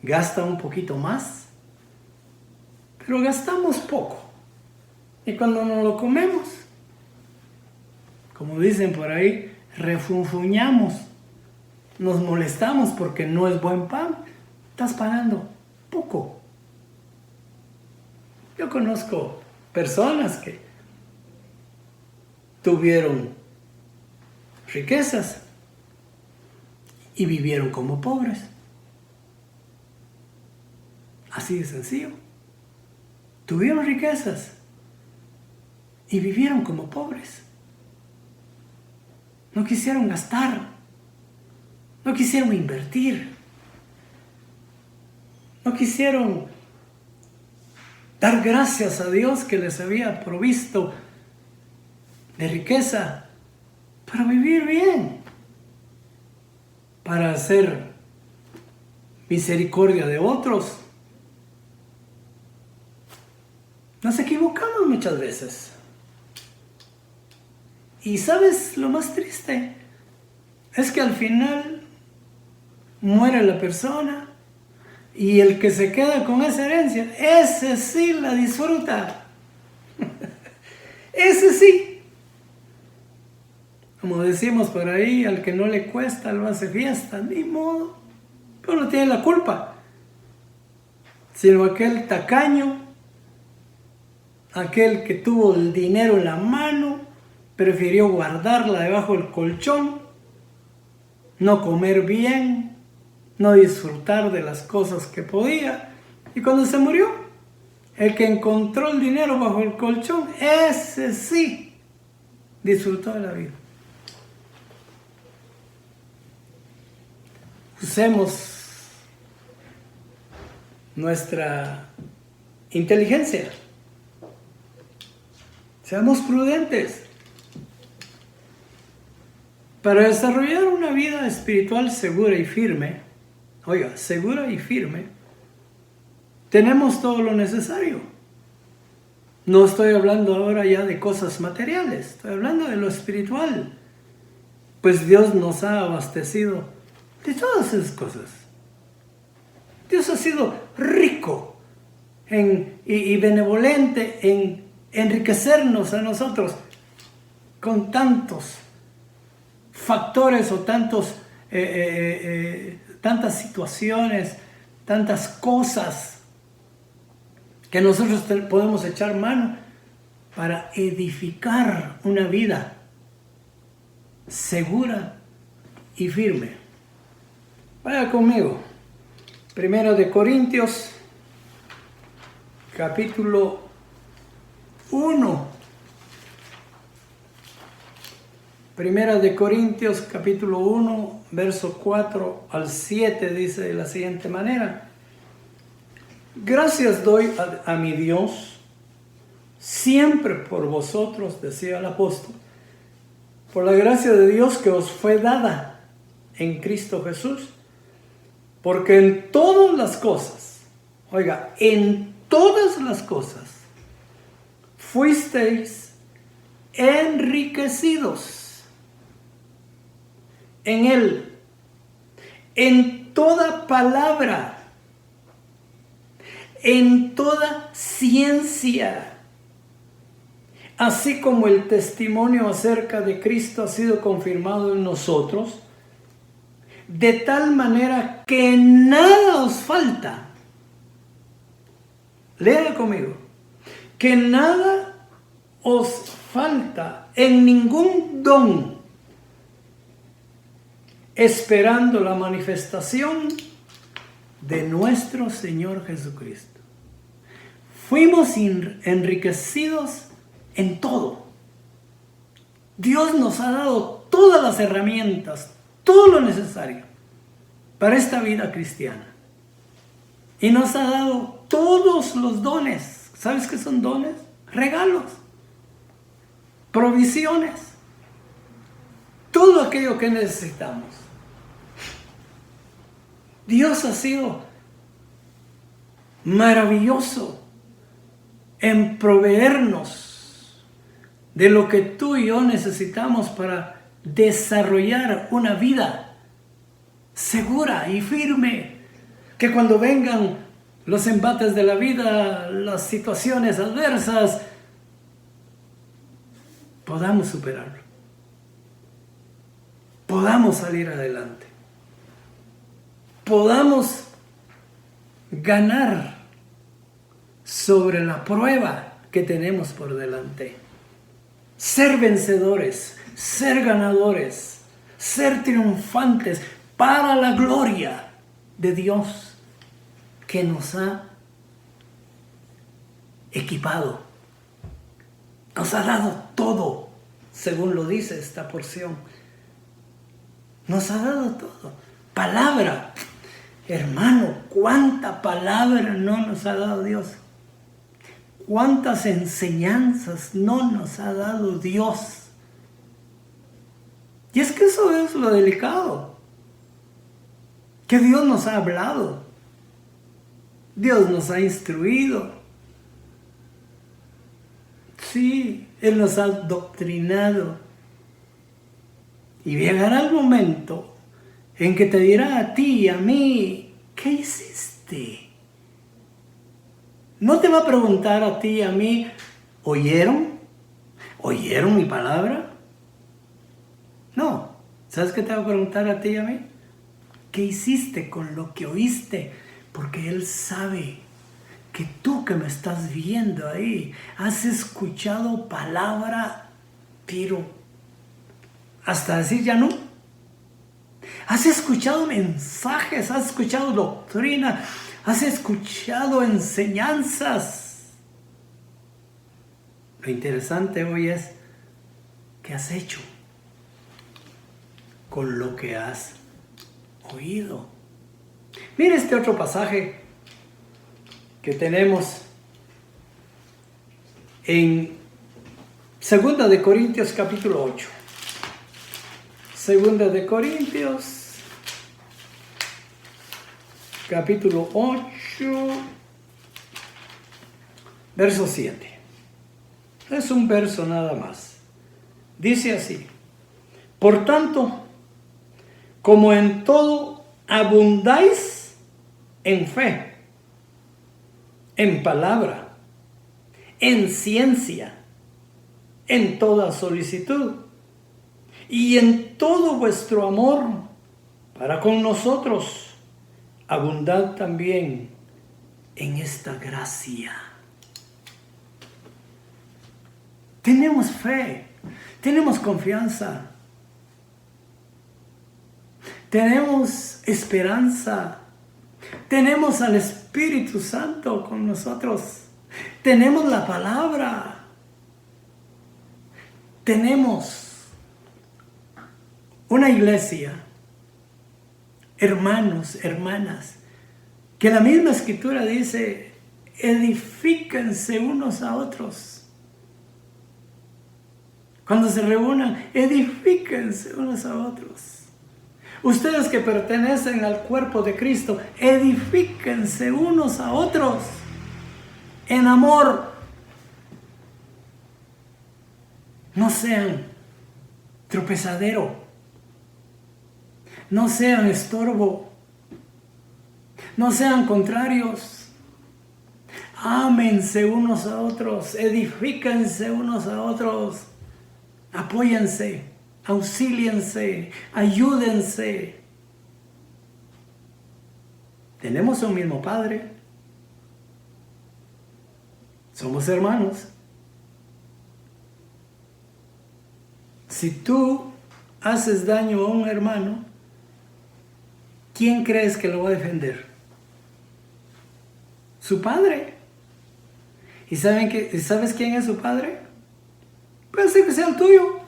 Gasta un poquito más. Pero gastamos poco. Y cuando nos lo comemos, como dicen por ahí, refunfuñamos. Nos molestamos porque no es buen pan. Estás pagando poco. Yo conozco personas que tuvieron riquezas y vivieron como pobres. Así de sencillo. Tuvieron riquezas y vivieron como pobres. No quisieron gastar. No quisieron invertir. No quisieron dar gracias a Dios que les había provisto de riqueza para vivir bien, para hacer misericordia de otros. Nos equivocamos muchas veces. Y ¿sabes lo más triste? Es que al final muere la persona Y el que se queda con esa herencia, ese sí la disfruta. Ese sí. Como decimos por ahí, al que no le cuesta, lo hace fiesta, ni modo. Pero no tiene la culpa. Sino aquel tacaño, aquel que tuvo el dinero en la mano, prefirió guardarla debajo del colchón, no comer bien, no disfrutar de las cosas que podía. Y cuando se murió, el que encontró el dinero bajo el colchón, ese sí disfrutó de la vida. Usemos nuestra inteligencia. Seamos prudentes para desarrollar una vida espiritual segura y firme. Oiga, segura y firme. Tenemos todo lo necesario. No estoy hablando ahora ya de cosas materiales, estoy hablando de lo espiritual. Pues Dios nos ha abastecido de todas esas cosas. Dios ha sido rico y benevolente en enriquecernos a nosotros con tantos factores o tantas situaciones, tantas cosas que nosotros podemos echar mano para edificar una vida segura y firme. Vaya conmigo. Primera de Corintios, capítulo 1. Primera de Corintios, capítulo 1, verso 4 al 7, dice de la siguiente manera: gracias doy a mi Dios siempre por vosotros, decía el apóstol, por la gracia de Dios que os fue dada en Cristo Jesús, porque en todas las cosas, oiga, en todas las cosas, fuisteis enriquecidos en Él, en toda palabra, en toda ciencia, así como el testimonio acerca de Cristo ha sido confirmado en nosotros, de tal manera que nada os falta. Lea conmigo. Que nada os falta en ningún don, esperando la manifestación de nuestro Señor Jesucristo. Fuimos enriquecidos en todo. Dios nos ha dado todas las herramientas, todo lo necesario para esta vida cristiana. Y nos ha dado todos los dones. ¿Sabes qué son dones? Regalos, provisiones, todo aquello que necesitamos. Dios ha sido maravilloso en proveernos de lo que tú y yo necesitamos para desarrollar una vida segura y firme, que cuando vengan los embates de la vida, las situaciones adversas, podamos superarlo, podamos salir adelante, podamos ganar sobre la prueba que tenemos por delante, ser vencedores, ser ganadores, ser triunfantes para la gloria de Dios que nos ha equipado, nos ha dado todo, según lo dice esta porción. Nos ha dado todo. Palabra, hermano, cuánta palabra no nos ha dado Dios. Cuántas enseñanzas no nos ha dado Dios. Y es que eso es lo delicado, que Dios nos ha hablado, Dios nos ha instruido, sí, Él nos ha doctrinado, y llegará el momento en que te dirá a ti y a mí: ¿qué hiciste? oíste. No te va a preguntar a ti y a mí, ¿oyeron? ¿Oyeron mi palabra? No. ¿Sabes qué te va a preguntar a ti y a mí? ¿Qué hiciste con lo que oíste? Porque Él sabe que tú que me estás viendo ahí, has escuchado palabra, pero hasta decir ya no. Has escuchado mensajes, has escuchado doctrina, has escuchado enseñanzas. Lo interesante hoy es, ¿qué has hecho con lo que has oído? Mira este otro pasaje que tenemos en 2 de Corintios capítulo 8. 2 de Corintios capítulo 8, verso 7. Es un verso nada más. Dice así: por tanto, como en todo abundáis en fe, en palabra, en ciencia, en toda solicitud y en todo vuestro amor para con nosotros, abundad también en esta gracia. Tenemos fe, tenemos confianza, tenemos esperanza, tenemos al Espíritu Santo con nosotros, tenemos la palabra, tenemos una iglesia, hermanos, hermanas, que la misma Escritura dice, edifíquense unos a otros. Cuando se reúnan, edifíquense unos a otros. Ustedes que pertenecen al cuerpo de Cristo, edifíquense unos a otros en amor. No sean tropezadero, no sean estorbo, no sean contrarios. Ámense unos a otros, edifíquense unos a otros, apóyense, auxíliense, ayúdense. Tenemos un mismo Padre, somos hermanos. Si tú haces daño a un hermano, ¿quién crees que lo va a defender? Su padre. ¿Y sabes quién es su padre? Puede ser que sea el tuyo.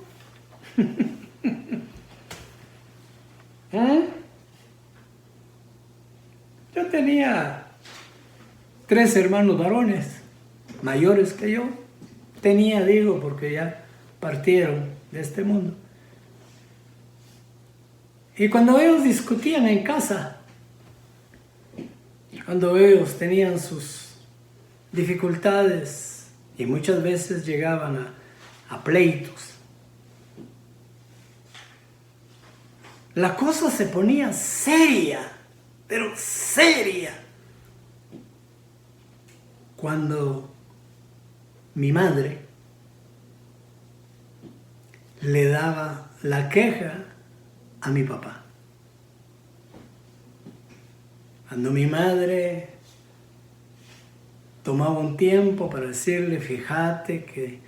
Yo tenía 3 hermanos varones, mayores que yo. Tenía, digo, porque ya partieron de este mundo. Y cuando ellos discutían en casa, cuando ellos tenían sus dificultades y muchas veces llegaban a pleitos, la cosa se ponía seria, pero seria, cuando mi madre le daba la queja a mi papá. Cuando mi madre tomaba un tiempo para decirle, fíjate que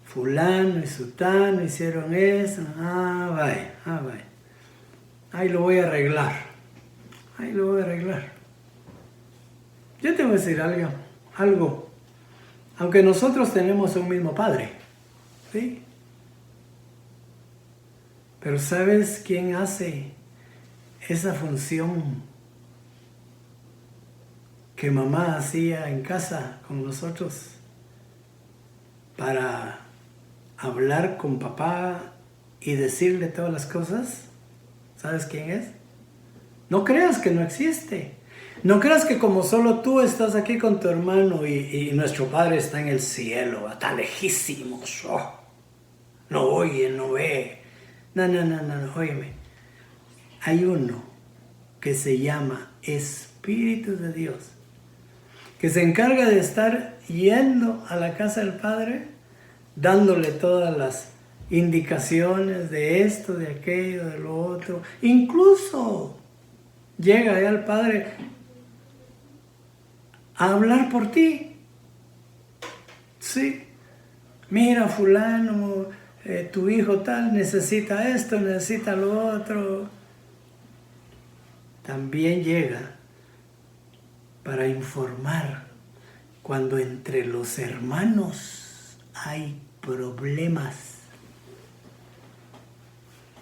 fulano y sutano hicieron eso, vaya. Ahí lo voy a arreglar. Yo te voy a decir algo. Aunque nosotros tenemos un mismo Padre, ¿sí? Pero ¿sabes quién hace esa función que mamá hacía en casa con nosotros para hablar con papá y decirle todas las cosas? ¿Sabes quién es? No creas que no existe. No creas que como solo tú estás aquí con tu hermano y nuestro Padre está en el cielo, está lejísimos. No oye, no ve. No, óyeme. Hay uno que se llama Espíritu Espíritu de Dios, que se encarga de estar yendo a la casa del Padre, dándole todas las indicaciones de esto, de aquello, de lo otro. Incluso llega allá el Padre a hablar por ti. Sí, mira fulano, tu hijo tal necesita esto, necesita lo otro. También llega para informar cuando entre los hermanos hay problemas.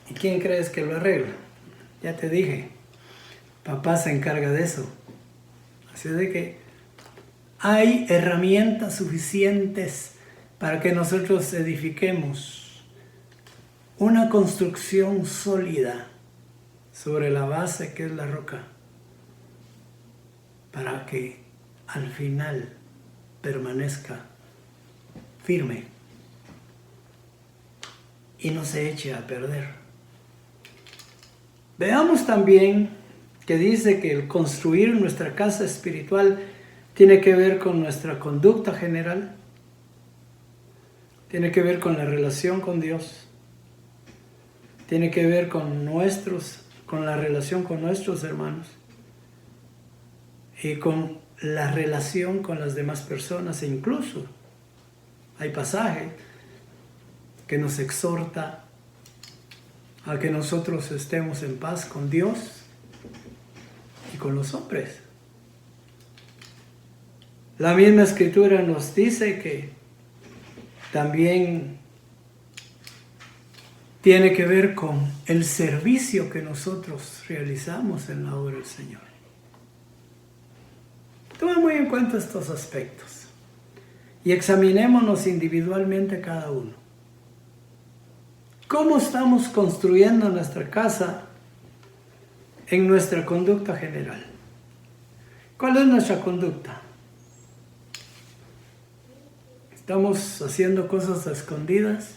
¿Y quién crees que lo arregla? Ya te dije, papá se encarga de eso. Así de que hay herramientas suficientes para que nosotros edifiquemos una construcción sólida sobre la base que es la roca, para que al final permanezca firme y no se eche a perder. Veamos también que dice que el construir nuestra casa espiritual tiene que ver con nuestra conducta general, tiene que ver con la relación con Dios, tiene que ver con la relación con nuestros hermanos y con la relación con las demás personas. E incluso hay pasaje que nos exhorta a que nosotros estemos en paz con Dios y con los hombres. La misma Escritura nos dice que también tiene que ver con el servicio que nosotros realizamos en la obra del Señor. Toma muy en cuenta estos aspectos y examinémonos individualmente cada uno. ¿Cómo estamos construyendo nuestra casa en nuestra conducta general? ¿Cuál es nuestra conducta? ¿Estamos haciendo cosas a escondidas?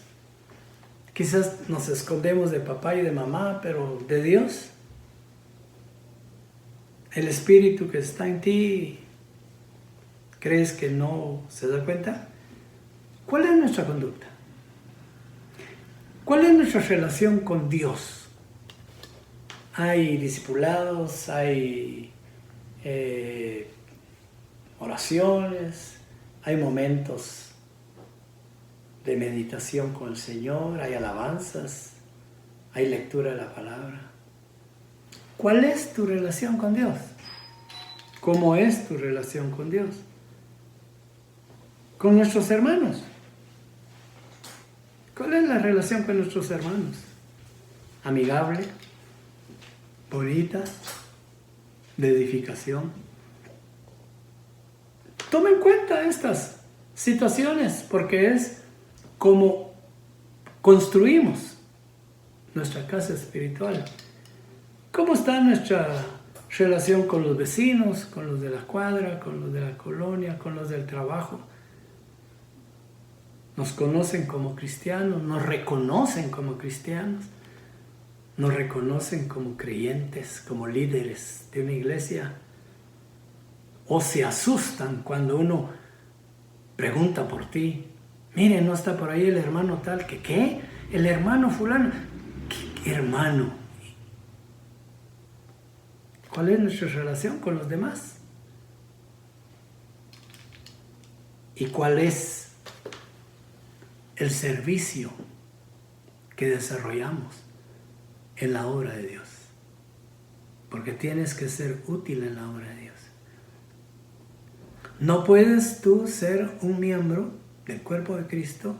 Quizás nos escondemos de papá y de mamá, pero de Dios, el Espíritu que está en ti, ¿crees que no se da cuenta? ¿Cuál es nuestra conducta? ¿Cuál es nuestra relación con Dios? Hay discipulados, hay oraciones, hay momentos de meditación con el Señor, hay alabanzas, hay lectura de la palabra. ¿Cuál es tu relación con Dios? ¿Cómo es tu relación con Dios? Con nuestros hermanos. ¿Cuál es la relación con nuestros hermanos? ¿Amigable? ¿Bonita? ¿De edificación? Toma en cuenta estas situaciones porque es como construimos nuestra casa espiritual. ¿Cómo está nuestra relación con los vecinos, con los de la cuadra, con los de la colonia, con los del trabajo? Nos conocen como cristianos, nos reconocen como cristianos, nos reconocen como creyentes, como líderes de una iglesia, o se asustan cuando uno pregunta por ti. Mire, no está por ahí el hermano tal, que ¿qué? El hermano fulano. ¿Qué hermano? ¿Cuál es nuestra relación con los demás? ¿Y cuál es el servicio que desarrollamos en la obra de Dios? Porque tienes que ser útil en la obra de Dios. No puedes tú ser un miembro del cuerpo de Cristo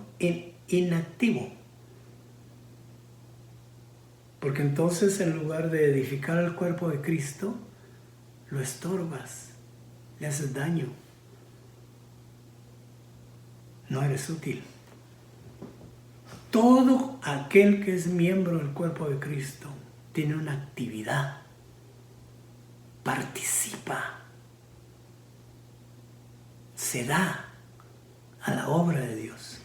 inactivo. Porque entonces en lugar de edificar el cuerpo de Cristo, lo estorbas, le haces daño. No eres útil. Todo aquel que es miembro del cuerpo de Cristo tiene una actividad, participa, se da a la obra de Dios,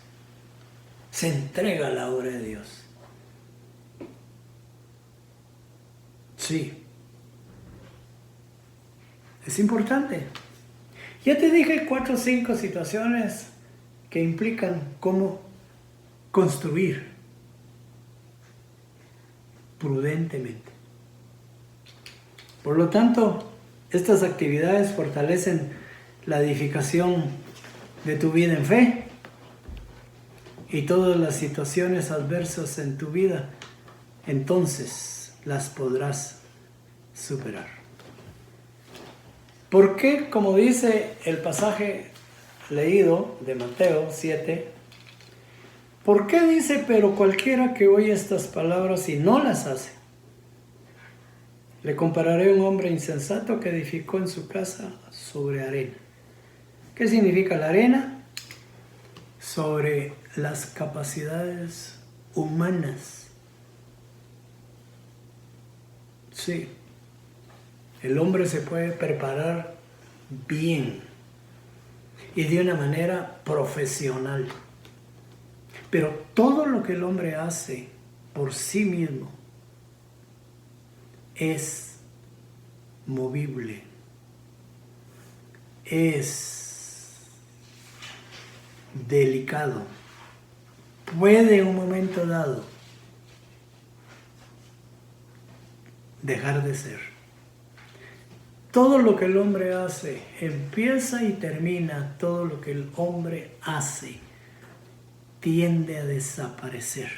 se entrega a la obra de Dios. Sí, Es importante. Ya te dije 4 o 5 situaciones que implican cómo construir prudentemente. Por lo tanto, estas actividades fortalecen la edificación de tu vida en fe y todas las situaciones adversas en tu vida, entonces las podrás superar. ¿Por qué, como dice el pasaje leído de Mateo 7, por qué dice, pero cualquiera que oye estas palabras y no las hace? Le compararé a un hombre insensato que edificó en su casa sobre arena. ¿Qué significa la arena? Sobre las capacidades humanas. Sí, el hombre se puede preparar bien y de una manera profesional. Pero todo lo que el hombre hace por sí mismo es movible, es delicado, puede en un momento dado dejar de ser. Todo lo que el hombre hace empieza y termina, todo lo que el hombre hace tiende a desaparecer,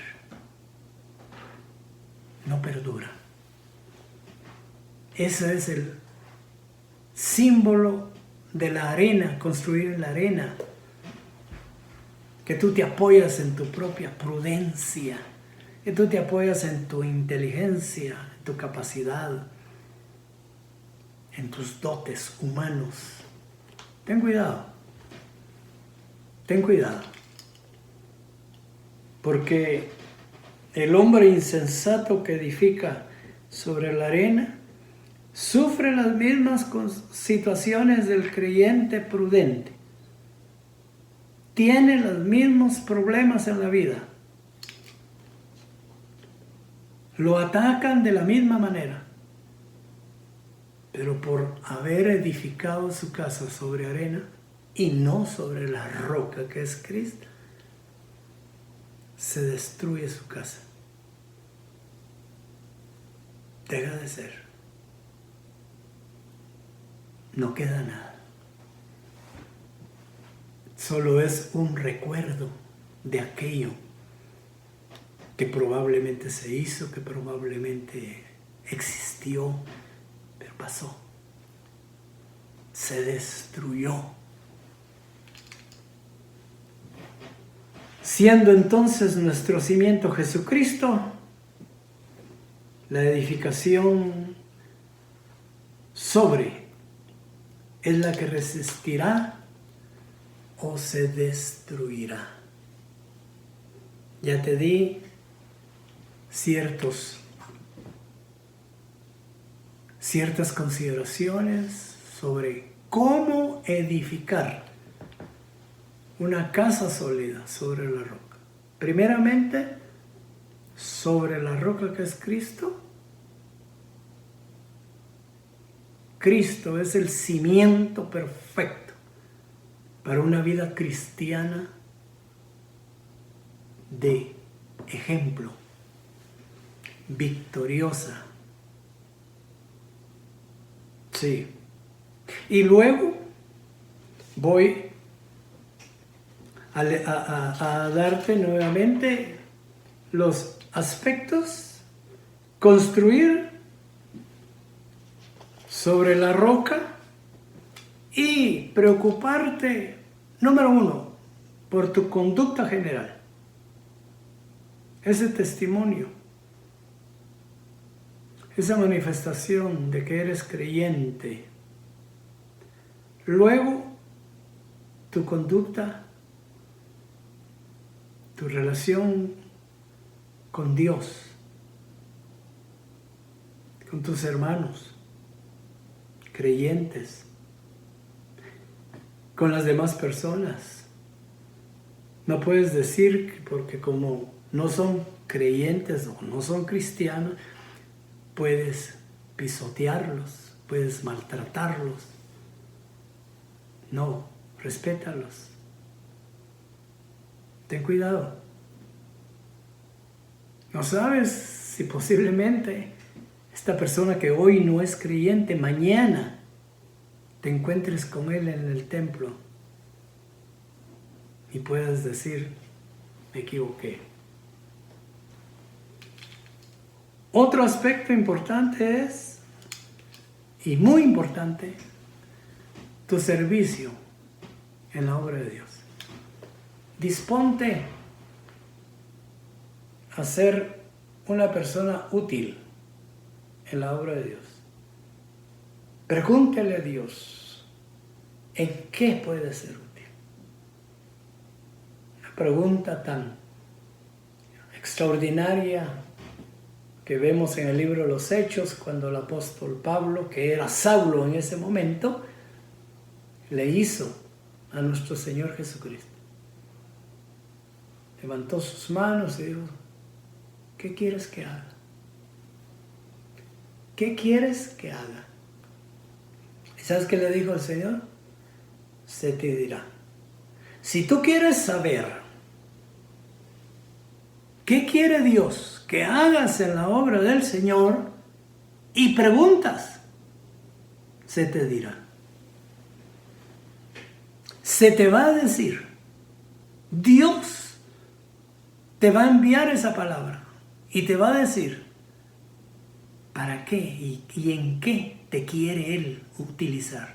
no perdura. Ese es el símbolo de la arena, construir en la arena, que tú te apoyas en tu propia prudencia, que tú te apoyas en tu inteligencia, en tu capacidad, en tus dotes humanos. Ten cuidado, porque el hombre insensato que edifica sobre la arena sufre las mismas situaciones del creyente prudente. Tiene los mismos problemas en la vida. Lo atacan de la misma manera. Pero por haber edificado su casa sobre arena y no sobre la roca que es Cristo, se destruye su casa. Deja de ser. No queda nada. Solo es un recuerdo de aquello que probablemente se hizo, que probablemente existió, pero pasó. Se destruyó. Siendo entonces nuestro cimiento Jesucristo, la edificación sobre es la que resistirá o se destruirá. Ya te di ciertas consideraciones sobre cómo edificar una casa sólida sobre la roca. Primeramente, sobre la roca que es Cristo. Cristo es el cimiento perfecto para una vida cristiana de ejemplo, victoriosa. Sí. Y luego voy a darte nuevamente los aspectos. Construir sobre la roca y preocuparte, número 1, por tu conducta general. Ese testimonio, esa manifestación de que eres creyente. Luego, tu conducta, tu relación con Dios, con tus hermanos creyentes, con las demás personas. No puedes decir que porque como no son creyentes o no son cristianos, puedes pisotearlos, puedes maltratarlos, No, respétalos. Ten cuidado. No sabes si posiblemente esta persona que hoy no es creyente, mañana te encuentres con él en el templo y puedas decir, me equivoqué. Otro aspecto importante es, y muy importante, tu servicio en la obra de Dios. Disponte a ser una persona útil en la obra de Dios. Pregúntale a Dios en qué puede ser útil. Una pregunta tan extraordinaria que vemos en el libro de los Hechos, cuando el apóstol Pablo, que era Saulo en ese momento, le hizo a nuestro Señor Jesucristo. Levantó sus manos y dijo, ¿qué quieres que haga? ¿Qué quieres que haga? ¿Y sabes qué le dijo el Señor? Se te dirá. Si tú quieres saber qué quiere Dios que hagas en la obra del Señor y preguntas, se te dirá. Se te va a decir. Dios te va a enviar esa palabra y te va a decir para qué y en qué te quiere Él utilizar.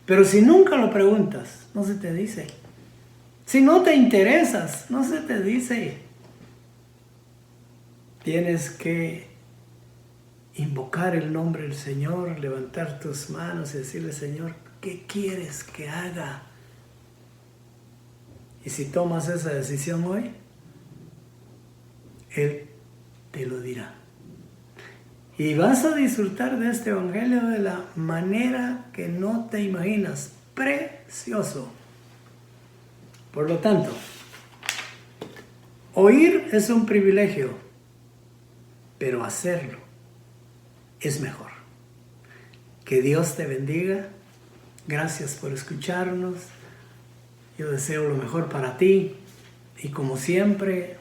Pero si nunca lo preguntas, no se te dice. Si no te interesas, no se te dice. Tienes que invocar el nombre del Señor, levantar tus manos y decirle, Señor, ¿qué quieres que haga? Y si tomas esa decisión hoy, Él te lo dirá. Y vas a disfrutar de este evangelio de la manera que no te imaginas. Precioso. Por lo tanto, oír es un privilegio, pero hacerlo es mejor. Que Dios te bendiga. Gracias por escucharnos. Yo deseo lo mejor para ti. Y como siempre,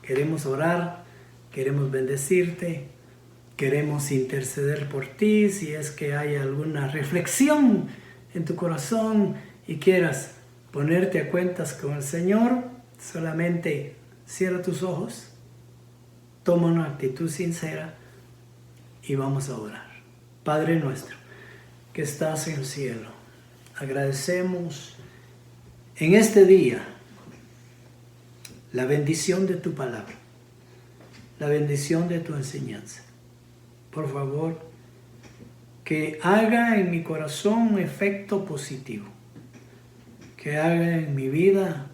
queremos orar, queremos bendecirte, queremos interceder por ti. Si es que hay alguna reflexión en tu corazón y quieras ponerte a cuentas con el Señor, solamente cierra tus ojos, toma una actitud sincera y vamos a orar. Padre nuestro, que estás en el cielo, agradecemos en este día la bendición de tu palabra, la bendición de tu enseñanza. Por favor, que haga en mi corazón un efecto positivo, que haga en mi vida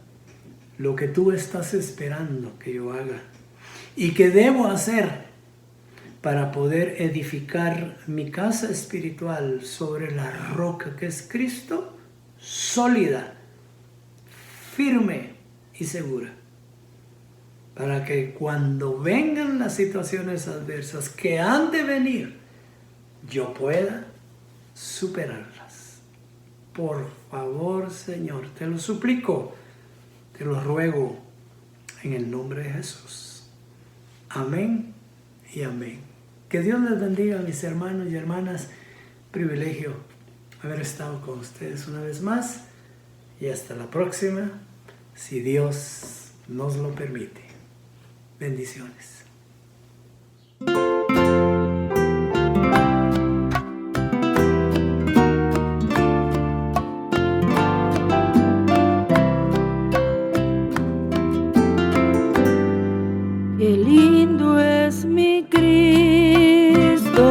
lo que tú estás esperando que yo haga y que debo hacer para poder edificar mi casa espiritual sobre la roca que es Cristo, sólida, firme y segura, para que cuando vengan las situaciones adversas que han de venir, yo pueda superarlas. Por favor, Señor, te lo suplico, te lo ruego en el nombre de Jesús. Amén y amén. Que Dios les bendiga, mis hermanos y hermanas. Privilegio haber estado con ustedes una vez más y hasta la próxima, si Dios nos lo permite. Bendiciones. Qué lindo es mi Cristo,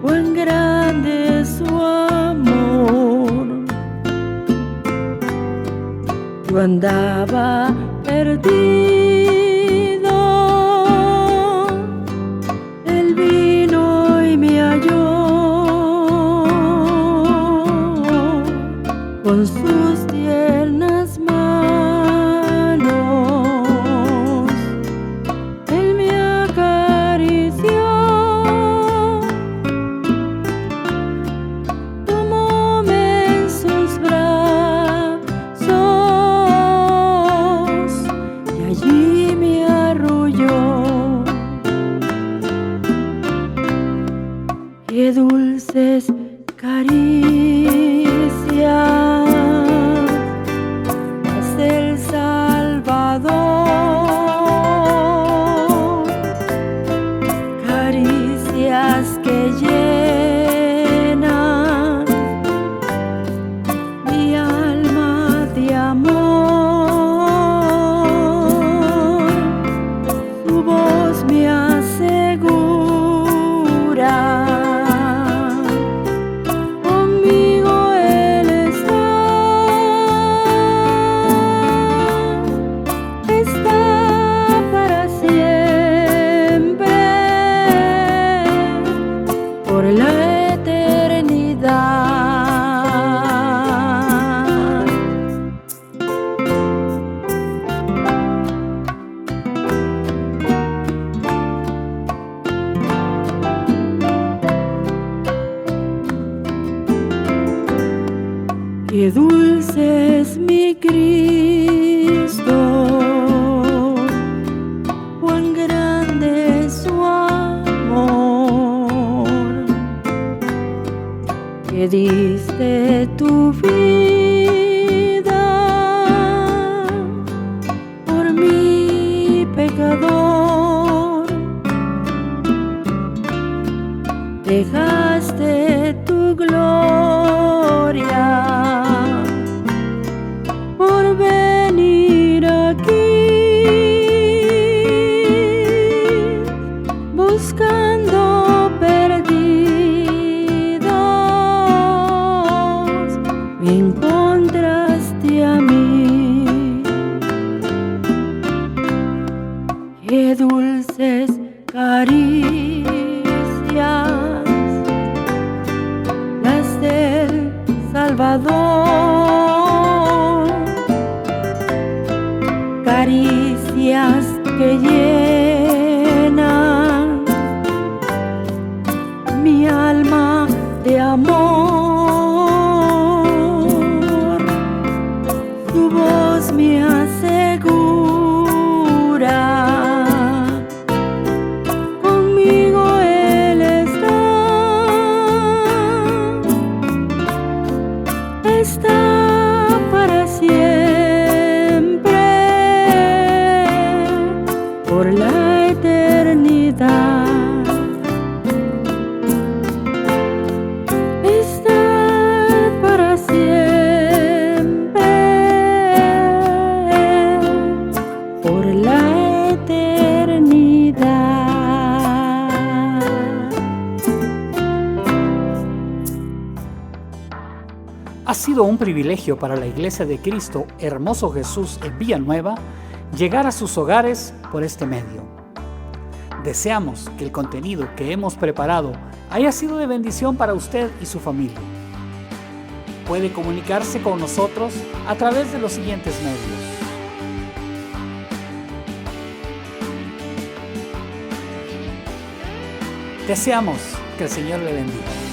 cuán grande es su amor. Yo andaba perdido, Él vino y me halló, con sus tiernas manos Él me acarició, tomó caricias que llenan mi alma de amor. Tu voz me asegura, conmigo Él está para siempre, por la eternidad. Está para siempre, por la eternidad. Ha sido un privilegio para la Iglesia de Cristo Hermoso Jesús en Villanueva llegar a sus hogares por este medio. Deseamos que el contenido que hemos preparado haya sido de bendición para usted y su familia. Puede comunicarse con nosotros a través de los siguientes medios. Deseamos que el Señor le bendiga.